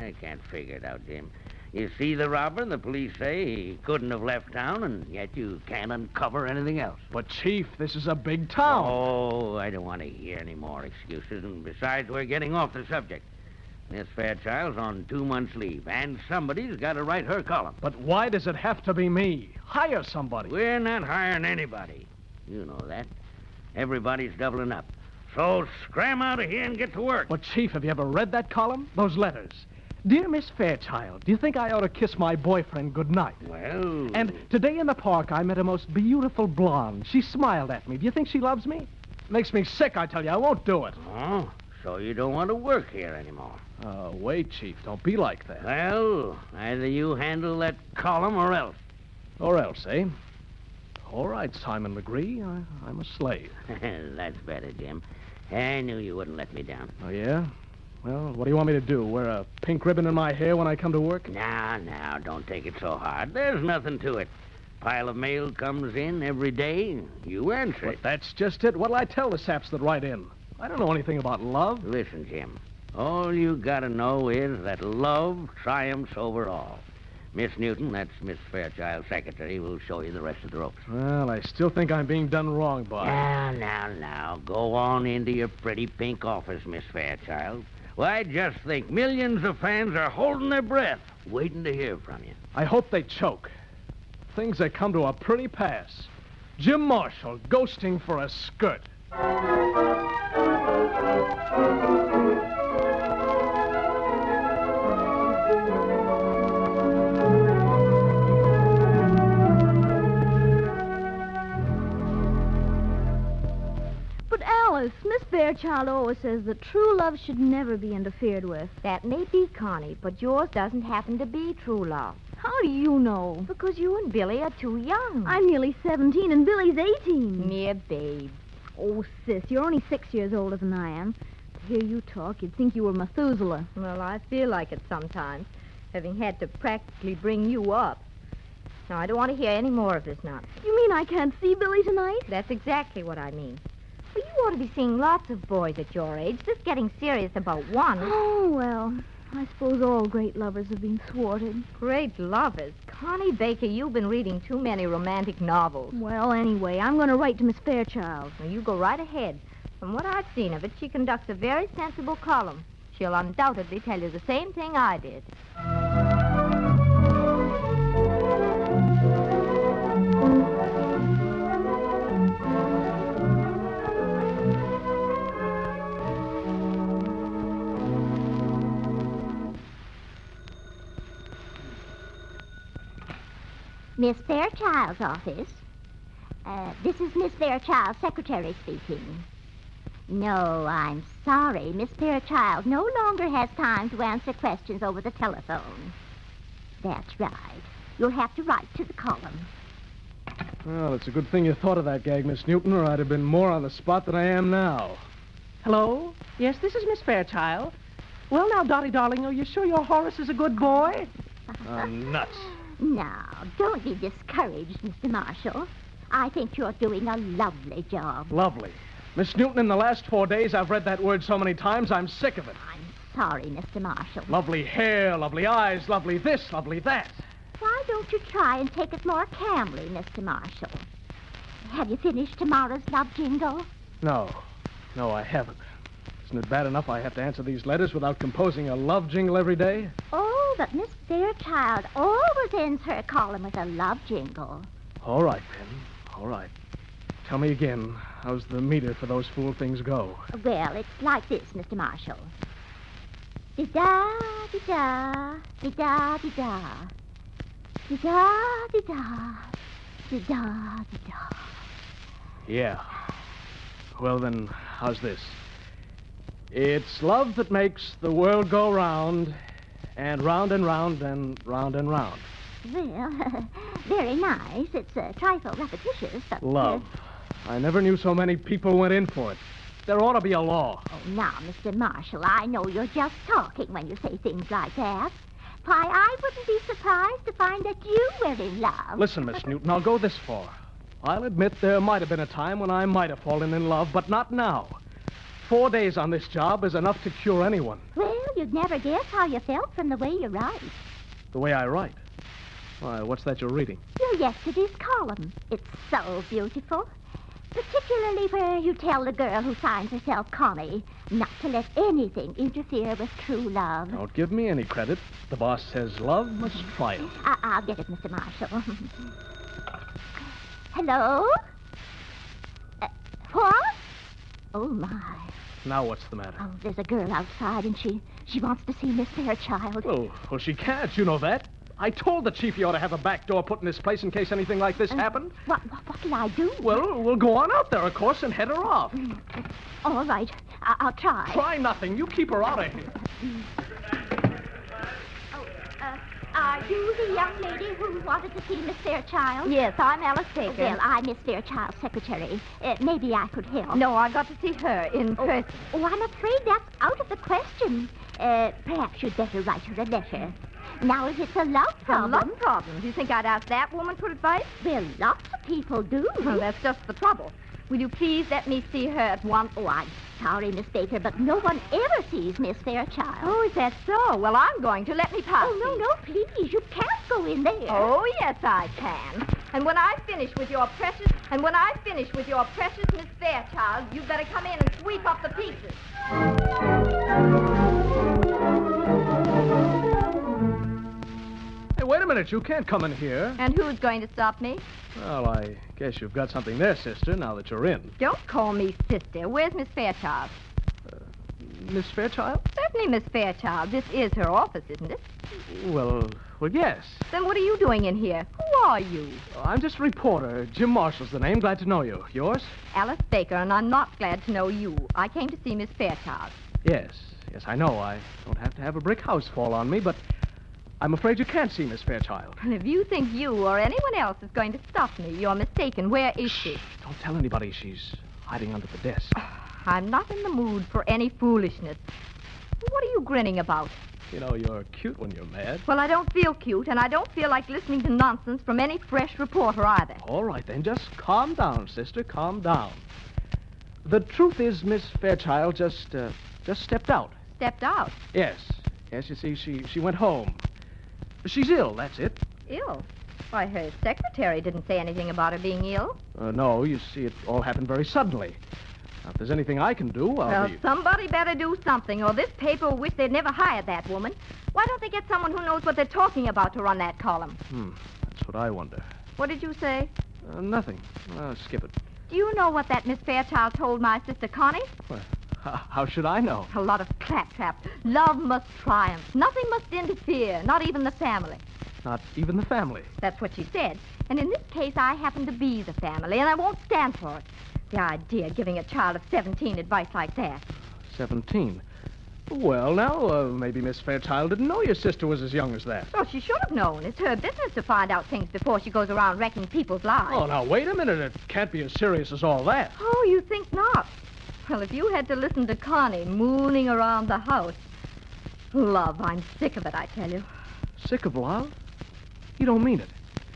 I can't figure it out, Jim. You see the robber, and the police say he couldn't have left town, and yet you can't uncover anything else. But, Chief, this is a big town. Oh, I don't want to hear any more excuses, and besides, we're getting off the subject. Miss Fairchild's on 2 months' leave, and somebody's got to write her column. But why does it have to be me? Hire somebody. We're not hiring anybody. You know that. Everybody's doubling up. So scram out of here and get to work. But, Chief, have you ever read that column? Those letters? Dear Miss Fairchild, do you think I ought to kiss my boyfriend goodnight? Well... And today in the park, I met a most beautiful blonde. She smiled at me. Do you think she loves me? Makes me sick, I tell you. I won't do it. Oh, so you don't want to work here anymore? Wait, Chief. Don't be like that. Well, either you handle that column or else. Or else, eh? All right, Simon Legree. I'm a slave. That's better, Jim. I knew you wouldn't let me down. Oh, yeah? Well, what do you want me to do? Wear a pink ribbon in my hair when I come to work? Now, don't take it so hard. There's nothing to it. Pile of mail comes in every day. You answer it. But that's just it. What'll I tell the saps that write in? I don't know anything about love. Listen, Jim. All you gotta know is that love triumphs over all. Miss Newton, that's Miss Fairchild's secretary, will show you the rest of the ropes. Well, I still think I'm being done wrong by her. Now. Go on into your pretty pink office, Miss Fairchild. Why, just think, millions of fans are holding their breath, waiting to hear from you. I hope they choke. Things that come to a pretty pass. Jim Marshall ghosting for a skirt. But Alice, Miss Fairchild always says that true love should never be interfered with. That may be, Connie, but yours doesn't happen to be true love. How do you know? Because you and Billy are too young. I'm nearly 17 and Billy's 18. Mere babe. Oh, sis, you're only 6 years older than I am. To hear you talk, you'd think you were Methuselah. Well, I feel like it sometimes, having had to practically bring you up. Now, I don't want to hear any more of this nonsense. You mean I can't see Billy tonight? That's exactly what I mean. Well, you ought to be seeing lots of boys at your age. Just getting serious about one. Oh, well, I suppose all great lovers have been thwarted. Great lovers? Connie Baker, you've been reading too many romantic novels. Well, anyway, I'm going to write to Miss Fairchild. Well, you go right ahead. From what I've seen of it, she conducts a very sensible column. She'll undoubtedly tell you the same thing I did. Miss Fairchild's office. This is Miss Fairchild's secretary speaking. No, I'm sorry. Miss Fairchild no longer has time to answer questions over the telephone. That's right. You'll have to write to the column. Well, it's a good thing you thought of that gag, Miss Newton, or I'd have been more on the spot than I am now. Hello? Yes, this is Miss Fairchild. Well, now, Dottie, darling, are you sure your Horace is a good boy? Nuts. Now, don't be discouraged, Mr. Marshall. I think you're doing a lovely job. Lovely. Miss Newton, in the last 4 days, I've read that word so many times, I'm sick of it. I'm sorry, Mr. Marshall. Lovely hair, lovely eyes, lovely this, lovely that. Why don't you try and take it more calmly, Mr. Marshall? Have you finished tomorrow's love jingle? No, I haven't. Isn't it bad enough I have to answer these letters without composing a love jingle every day? Oh, but Miss Fairchild always ends her column with a love jingle. All right, then. All right. Tell me again, how's the meter for those fool things go? Well, it's like this, Mr. Marshall. Di-da, di-da, di-da, di-da. Di-da, di-da, di-da, di-da. Yeah. Well, then, how's this? It's love that makes the world go round, and round and round and round and round. Well, very nice. It's a trifle repetitious, but... Love. I never knew so many people went in for it. There ought to be a law. Oh, now, Mr. Marshall, I know you're just talking when you say things like that. Why, I wouldn't be surprised to find that you were in love. Listen, Miss Newton, I'll go this far. I'll admit there might have been a time when I might have fallen in love, but not now. 4 days on this job is enough to cure anyone. Well, you'd never guess how you felt from the way you write. The way I write? Why, what's that you're reading? Your yesterday's column. It's so beautiful. Particularly where you tell the girl who signs herself Connie not to let anything interfere with true love. Don't give me any credit. The boss says love must triumph. I'll get it, Mr. Marshall. Hello? What? Oh, my. Now what's the matter? Oh, there's a girl outside, and she wants to see Miss Fairchild. Well, she can't. You know that. I told the chief he ought to have a back door put in this place in case anything like this happened. What can I do? Well, we'll go on out there, of course, and head her off. All right. I'll try. Try nothing. You keep her out of here. Are you the young lady who wanted to see Miss Fairchild? Yes, I'm Alice Baker. Well, I'm Miss Fairchild's secretary. Maybe I could help. No, I've got to see her in person. Oh, I'm afraid that's out of the question. Perhaps you'd better write her a letter. Now, if it's a love problem... A love problem? Do you think I'd ask that woman for advice? Well, lots of people do. Well, that's just the trouble. Will you please let me see her at once? Oh, I'm sorry, Miss Baker, but no one ever sees Miss Fairchild. Oh, is that so? Well, I'm going to. Let me pass. Oh, no, please. You can't go in there. Oh, yes, I can. And when I finish with your precious Miss Fairchild, you'd better come in and sweep up the pieces. Hey, wait a minute. You can't come in here. And who's going to stop me? Well, I guess you've got something there, sister, now that you're in. Don't call me sister. Where's Miss Fairchild? Miss Fairchild? Certainly, Miss Fairchild. This is her office, isn't it? Well, yes. Then what are you doing in here? Who are you? I'm just a reporter. Jim Marshall's the name. Glad to know you. Yours? Alice Baker, and I'm not glad to know you. I came to see Miss Fairchild. Yes, I know. I don't have to have a brick house fall on me, but I'm afraid you can't see Miss Fairchild. Well, if you think you or anyone else is going to stop me, you're mistaken. Where is she? Don't tell anybody. She's hiding under the desk. I'm not in the mood for any foolishness. What are you grinning about? You know, you're cute when you're mad. Well, I don't feel cute, and I don't feel like listening to nonsense from any fresh reporter either. All right, then. Just calm down, sister. Calm down. The truth is, Miss Fairchild just stepped out. Stepped out? Yes, you see, she went home. She's ill, that's it. Ill? Why, her secretary didn't say anything about her being ill. No, you see, it all happened very suddenly. Now, if there's anything I can do, Well, somebody better do something, or this paper will wish they'd never hired that woman. Why don't they get someone who knows what they're talking about to run that column? That's what I wonder. What did you say? Nothing. Skip it. Do you know what that Miss Fairchild told my sister Connie? Well, how should I know? A lot of claptrap. Love must triumph. Nothing must interfere, not even the family. Not even the family. That's what she said. And in this case, I happen to be the family, and I won't stand for it. The idea of giving a child of 17 advice like that. 17. Well, now, maybe Miss Fairchild didn't know your sister was as young as that. Oh, she should have known. It's her business to find out things before she goes around wrecking people's lives. Oh, now, wait a minute. It can't be as serious as all that. Oh, you think not? Well, if you had to listen to Connie mooning around the house. Love, I'm sick of it, I tell you. Sick of love? You don't mean it.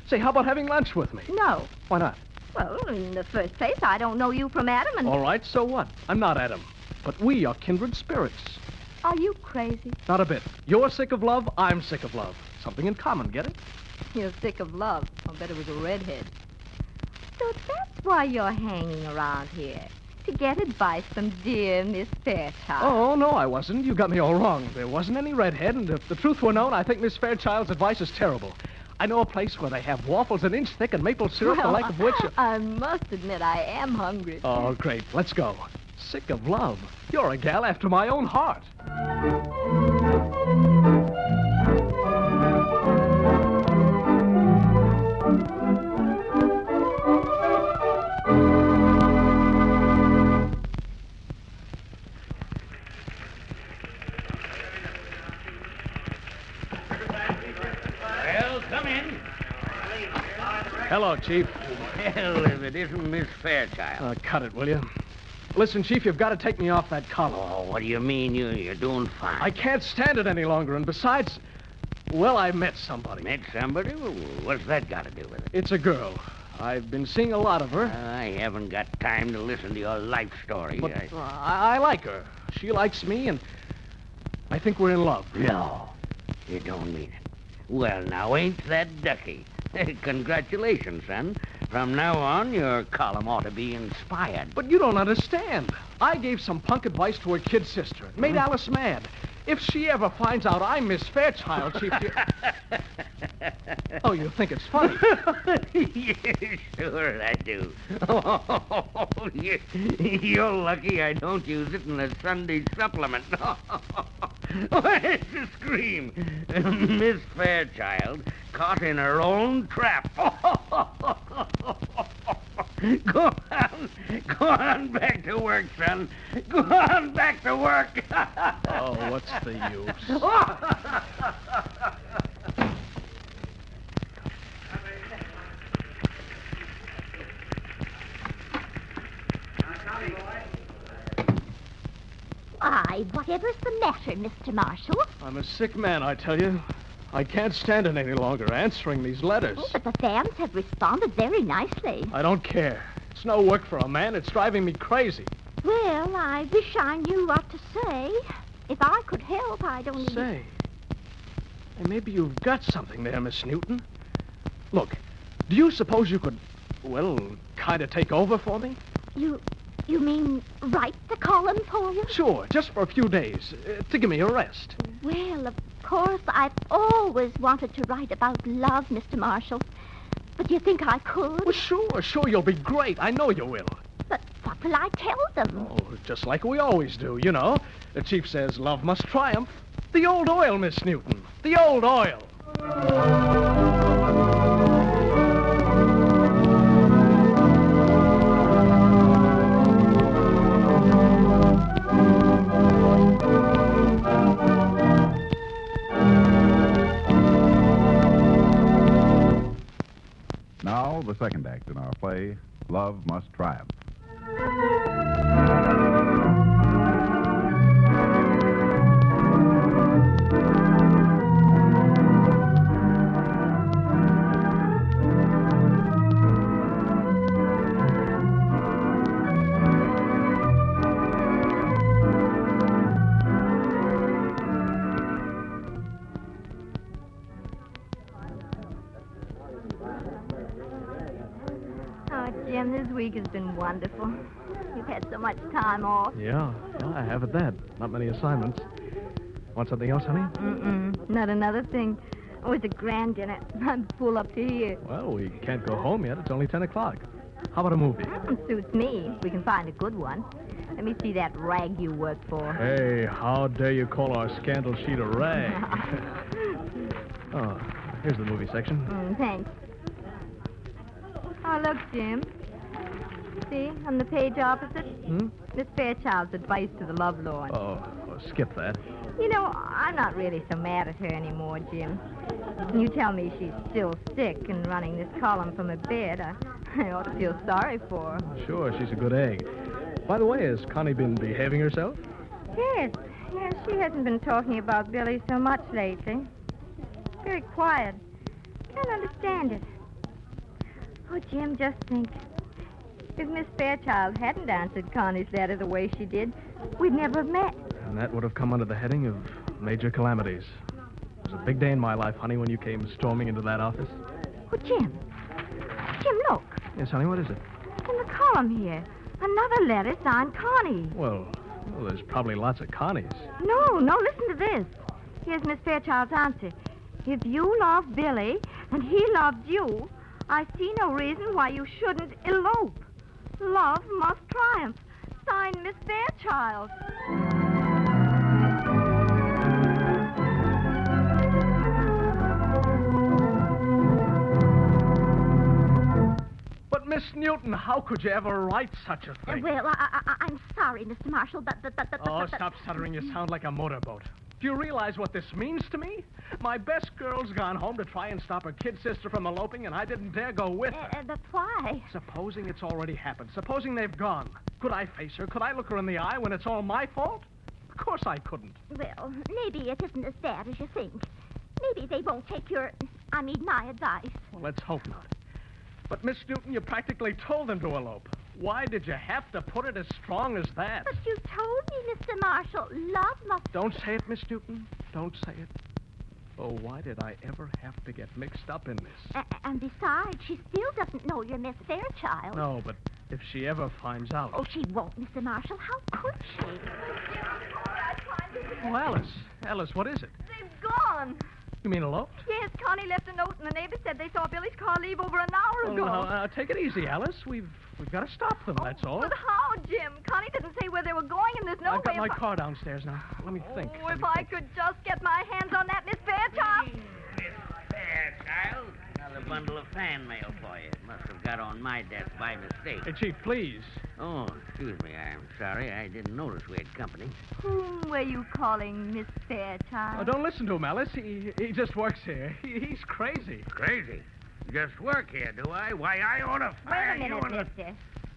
Say, how about having lunch with me? No. Why not? Well, in the first place, I don't know you from Adam, and... All right, so what? I'm not Adam. But we are kindred spirits. Are you crazy? Not a bit. You're sick of love, I'm sick of love. Something in common, get it? You're sick of love. I'll bet it was a redhead. So that's why you're hanging around here. To get advice from dear Miss Fairchild. Oh, no, I wasn't. You got me all wrong. There wasn't any redhead, and if the truth were known, I think Miss Fairchild's advice is terrible. I know a place where they have waffles an inch thick and maple syrup, the like of which... I must admit I am hungry. Oh, great. Let's go. Sick of love. You're a gal after my own heart. Well, come in. Hello, Chief. Well, if it isn't Miss Fairchild. Cut it, will you? Listen, Chief, you've got to take me off that collar. Oh, what do you mean? You're doing fine. I can't stand it any longer, and besides, well, I met somebody. Met somebody? Well, what's that got to do with it? It's a girl. I've been seeing a lot of her. I haven't got time to listen to your life story. But I like her. She likes me, and I think we're in love. No, you don't mean it. Well, now, ain't that ducky? Congratulations, son. From now on, your column ought to be inspired. But you don't understand. I gave some punk advice to her kid sister. It made Alice mad. If she ever finds out I'm Miss Fairchild, Chief... Oh, you think it's funny? Yeah, sure I do. Oh, you're lucky I don't use it in the Sunday supplement. It's a scream. Miss Fairchild caught in her own trap. Go on back to work, son. Go on back to work. Oh, what's the use? Why, whatever's the matter, Mr. Marshall? I'm a sick man, I tell you. I can't stand it any longer, answering these letters. Oh, but the fans have responded very nicely. I don't care. It's no work for a man. It's driving me crazy. Well, I wish I knew what to say. If I could help, I'd only... Say, hey, maybe you've got something there, Miss Newton. Look, do you suppose you could, well, kind of take over for me? You mean write the column for you? Sure, just for a few days, to give me a rest. Well, of course, I've always wanted to write about love, Mr. Marshall. But do you think I could? Well, sure, you'll be great. I know you will. But what will I tell them? Oh, just like we always do, you know. The chief says love must triumph. The old oil, Miss Newton. The old oil. Now, the second act in our play, Love Must Triumph. Jim, this week has been wonderful. You've had so much time off. Yeah, I have at that. Not many assignments. Want something else, honey? Not another thing. Oh, it's a grand dinner. I'm full up to here. Well, we can't go home yet. It's only 10 o'clock. How about a movie? Suits me. We can find a good one. Let me see that rag you work for. Hey, how dare you call our scandal sheet a rag? Oh, Here's the movie section. Thanks. Oh, look, Jim. See, on the page opposite? Miss Fairchild's advice to the lovelorn. Oh, skip that. You know, I'm not really so mad at her anymore, Jim. You tell me she's still sick and running this column from her bed. I ought to feel sorry for her. Sure, she's a good egg. By the way, has Connie been behaving herself? Yes, she hasn't been talking about Billy so much lately. Very quiet. Can't understand it. Oh, Jim, just think. If Miss Fairchild hadn't answered Connie's letter the way she did, we'd never have met. And that would have come under the heading of major calamities. It was a big day in my life, honey, when you came storming into that office. Oh, Jim. Jim, look. Yes, honey, what is it? In the column here. Another letter signed Connie. Well, there's probably lots of Connies. No, listen to this. Here's Miss Fairchild's answer. If you love Billy and he loved you, I see no reason why you shouldn't elope. Love must triumph. Signed, Miss Fairchild. But, Miss Newton, how could you ever write such a thing? Well, I'm sorry, Mr. Marshall, but... Oh, stop stuttering. You sound like a motorboat. Do you realize what this means to me? My best girl's gone home to try and stop her kid sister from eloping, and I didn't dare go with her. But why? Supposing it's already happened. Supposing they've gone. Could I face her? Could I look her in the eye when it's all my fault? Of course I couldn't. Well, maybe it isn't as bad as you think. Maybe they won't take my advice. Well, let's hope not. But, Miss Newton, you practically told them to elope. Why did you have to put it as strong as that? But you told me, Mr. Marshall, love must... Don't say it, Miss Newton. Don't say it. Oh, why did I ever have to get mixed up in this? And besides, she still doesn't know you're Miss Fairchild. No, but if she ever finds out... Oh, she won't, Mr. Marshall. How could she? Oh, Alice. Alice, what is it? They've gone. You mean eloped? Yes, Connie left a note, and the neighbors said they saw Billy's car leave over an hour ago. Now, take it easy, Alice. We've got to stop them, that's all. But how, Jim? Connie didn't say where they were going, and there's no I've got way my car downstairs now. Let me think. Oh, if I could just get my hands on that Miss Fairchild. Miss Fairchild, another bundle of fan mail for you. It must have got on my desk by mistake. Hey, Chief, please. Oh, excuse me. I'm sorry. I didn't notice we had company. Whom were you calling Miss Fairchild? Oh, don't listen to him, Alice. He just works here. He's crazy. Crazy? Just work here, do I? Why, I ought to fire Wait a minute, you and... mister.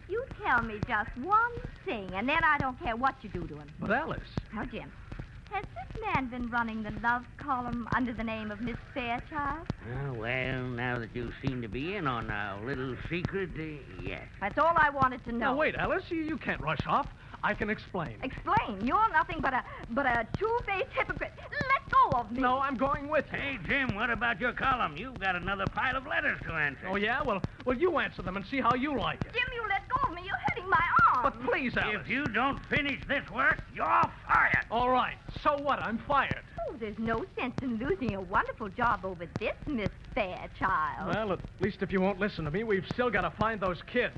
You tell me just one thing, and then I don't care what you do to him. But, Alice... Now, Jim, has this man been running the love column under the name of Miss Fairchild? Oh, well, now that you seem to be in on our little secret, yes. That's all I wanted to know. Now, wait, Alice. You can't rush off. I can explain. Explain? You're nothing but a two-faced hypocrite. Let go of me. No, I'm going with you. Hey, Jim, what about your column? You've got another pile of letters to answer. Oh, yeah? Well, you answer them and see how you like it. Jim, you let go of me. You're hitting my arm. But please, Alice. If you don't finish this work, you're fired. All right. So what? I'm fired. Oh, there's no sense in losing a wonderful job over this, Miss Fairchild. Well, at least if you won't listen to me, we've still got to find those kids.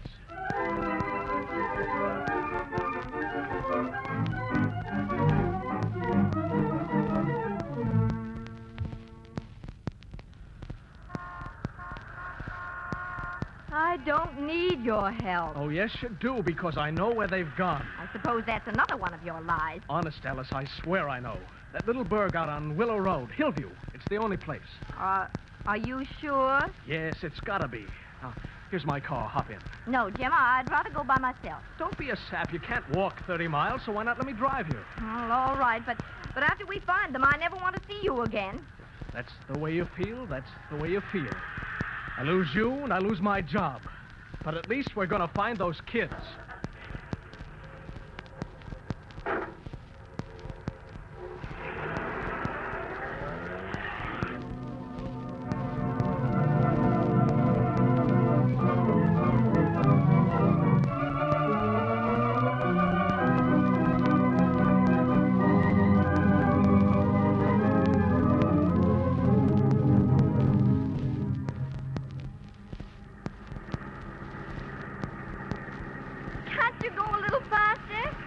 I don't need your help. Oh, yes, you do, because I know where they've gone. I suppose that's another one of your lies. Honest, Alice, I swear I know. That little burg out on Willow Road, Hillview. It's the only place. Are you sure? Yes, it's gotta be. Now, here's my car. Hop in. No, Jim, I'd rather go by myself. Don't be a sap. You can't walk 30 miles, so why not let me drive you? Well, all right, but after we find them, I never want to see you again. That's the way you feel. That's the way you feel. I lose you, and I lose my job. But at least we're gonna find those kids.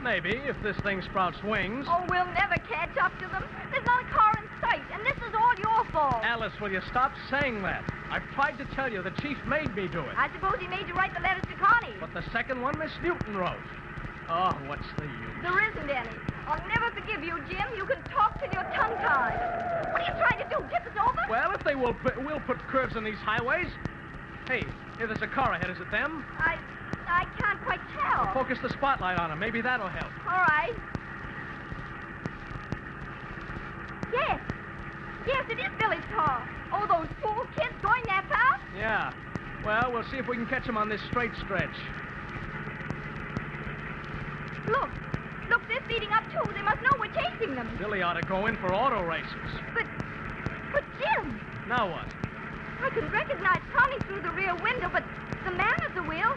Maybe, if this thing sprouts wings. Oh, we'll never catch up to them. There's not a car in sight, and this is all your fault. law. Alice, will you stop saying that? I've tried to tell you. The chief made me do it. I suppose he made you write the letters to Connie. But the second one, Miss Newton wrote. Oh, what's the use? There isn't any. I'll never forgive you, Jim. You can talk till you're tongue-tied. What are you trying to do, tip us over? Well, if they will put curbs on these highways. Hey, there's a car ahead. Is it them? I can't quite tell. Focus the spotlight on them. Maybe that'll help. All right. Yes. Yes, it is Billy's car. Oh, those fool kids going that fast? Yeah. Well, we'll see if we can catch them on this straight stretch. Look. Look, they're speeding up, too. They must know we're chasing them. Billy ought to go in for auto races. But Jim. Now what? I can recognize Connie through the rear window, but the man at the wheel,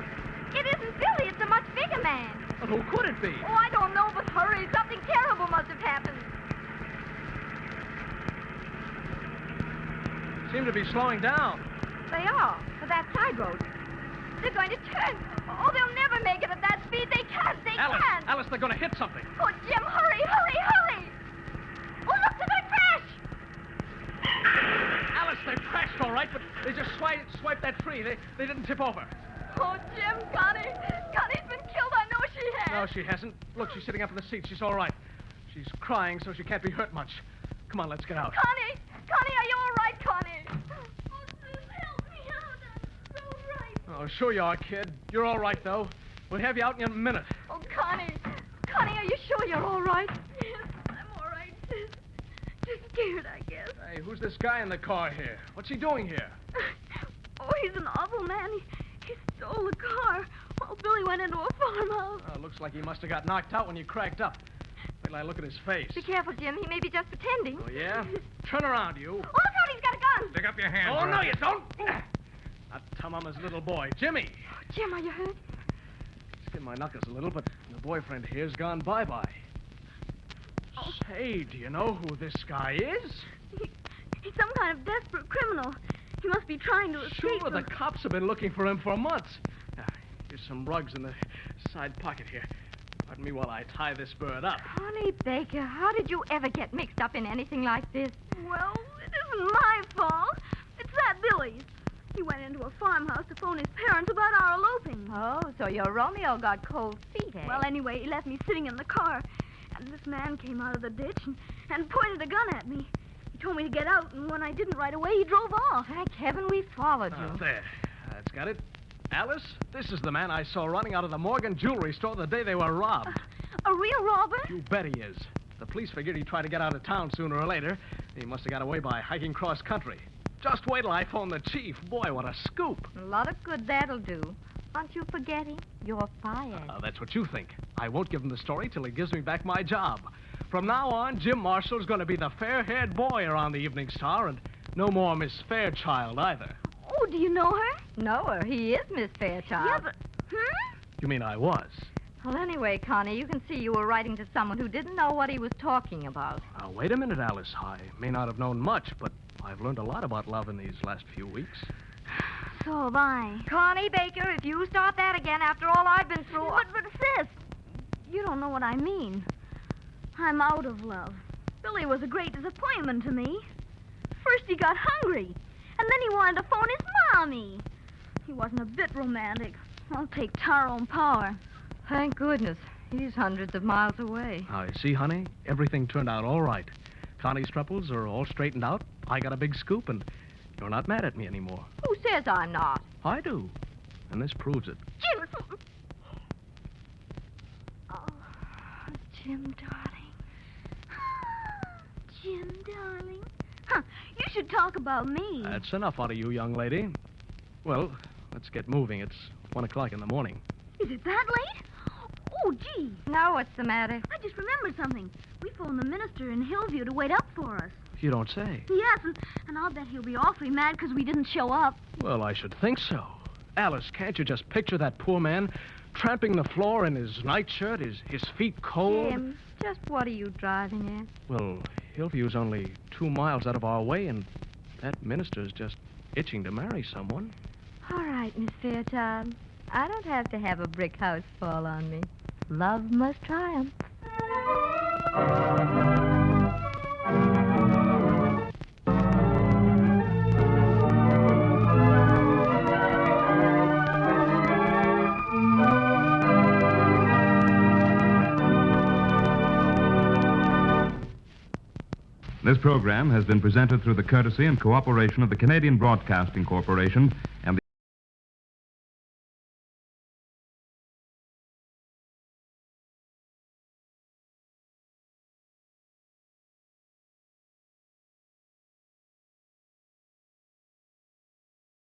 it isn't Billy. It's a much bigger man. Well, who could it be? Oh, I don't know, but hurry. Something terrible must have happened. Seem to be slowing down. They are, for that side road. They're going to turn. Oh, they'll never make it at that speed. They can't. They can't. Alice, they're going to hit something. Oh, Jim, hurry, hurry, hurry. Oh, look, they're going to crash. Alice, they crashed all right, but they just swiped that tree. They didn't tip over. Oh, Jim, Connie. Connie's been killed. I know she has. No, she hasn't. Look, she's sitting up in the seat. She's all right. She's crying, so she can't be hurt much. Come on, let's get out. Connie! Connie, are you all right, Connie? Oh, sis, help me out. I'm so right. Oh, sure you are, kid. You're all right, though. We'll have you out in a minute. Oh, Connie. Connie, are you sure you're all right? Yes, I'm all right, sis. Just scared, I guess. Hey, who's this guy in the car here? What's he doing here? Oh, he's an awful man. He stole the car. Oh, Billy went into a farmhouse. Oh, looks like he must have got knocked out when you cracked up. Wait till I look at his face. Be careful, Jim. He may be just pretending. Oh, yeah? Turn around, you. Oh, look out. He's got a gun. Stick up your hands. Oh, no, you don't. Not Mama's little boy. Jimmy. Oh, Jim, are you hurt? Skinned my knuckles a little, but the boyfriend here's gone bye-bye. Oh. Say, do you know who this guy is? He's some kind of desperate criminal. He must be trying to escape. Sure, the cops have been looking for him for months. Here's some rugs in the side pocket here. Pardon me while I tie this bird up. Connie Baker, how did you ever get mixed up in anything like this? Well, it isn't my fault. It's that Billy's. He went into a farmhouse to phone his parents about our eloping. Oh, so your Romeo got cold feet, eh? Well, anyway, he left me sitting in the car. And this man came out of the ditch and pointed a gun at me. He told me to get out, and when I didn't right away, he drove off. Thank heaven we followed you. There. That's got it. Alice, this is the man I saw running out of the Morgan jewelry store the day they were robbed. A real robber? You bet he is. The police figured he'd try to get out of town sooner or later. He must have got away by hiking cross country. Just wait till I phone the chief. Boy, what a scoop. A lot of good that'll do. Aren't you forgetting? You're fired. That's what you think. I won't give him the story till he gives me back my job. From now on, Jim Marshall's going to be the fair-haired boy around the Evening Star, and no more Miss Fairchild either. Oh, do you know her? Know her. He is Miss Fairchild. Yeah, but... You mean I was? Well, anyway, Connie, you can see you were writing to someone who didn't know what he was talking about. Now, wait a minute, Alice. I may not have known much, but I've learned a lot about love in these last few weeks. So have I. Connie Baker, if you start that again after all I've been through... But sis, you don't know what I mean. I'm out of love. Billy was a great disappointment to me. First he got hungry, and then he wanted to phone his mommy. He wasn't a bit romantic. I'll take Tyrone Power. Thank goodness. He's hundreds of miles away. Now, you see, honey, everything turned out all right. Connie's troubles are all straightened out. I got a big scoop, and you're not mad at me anymore. Who says I'm not? I do. And this proves it. Jim! Oh, Jim, darling. Jim, darling. Huh, you should talk about me. That's enough out of you, young lady. Well, let's get moving. It's 1 o'clock in the morning. Is it that late? Oh, gee. Now what's the matter? I just remembered something. We phoned the minister in Hillview to wait up for us. You don't say. Yes, and I'll bet he'll be awfully mad because we didn't show up. Well, I should think so. Alice, can't you just picture that poor man tramping the floor in his nightshirt, his feet cold? Jim, just what are you driving at? Well, Hillview's only 2 miles out of our way, and that minister's just itching to marry someone. All right, Miss Fairchild. I don't have to have a brick house fall on me. Love must triumph. This program has been presented through the courtesy and cooperation of the Canadian Broadcasting Corporation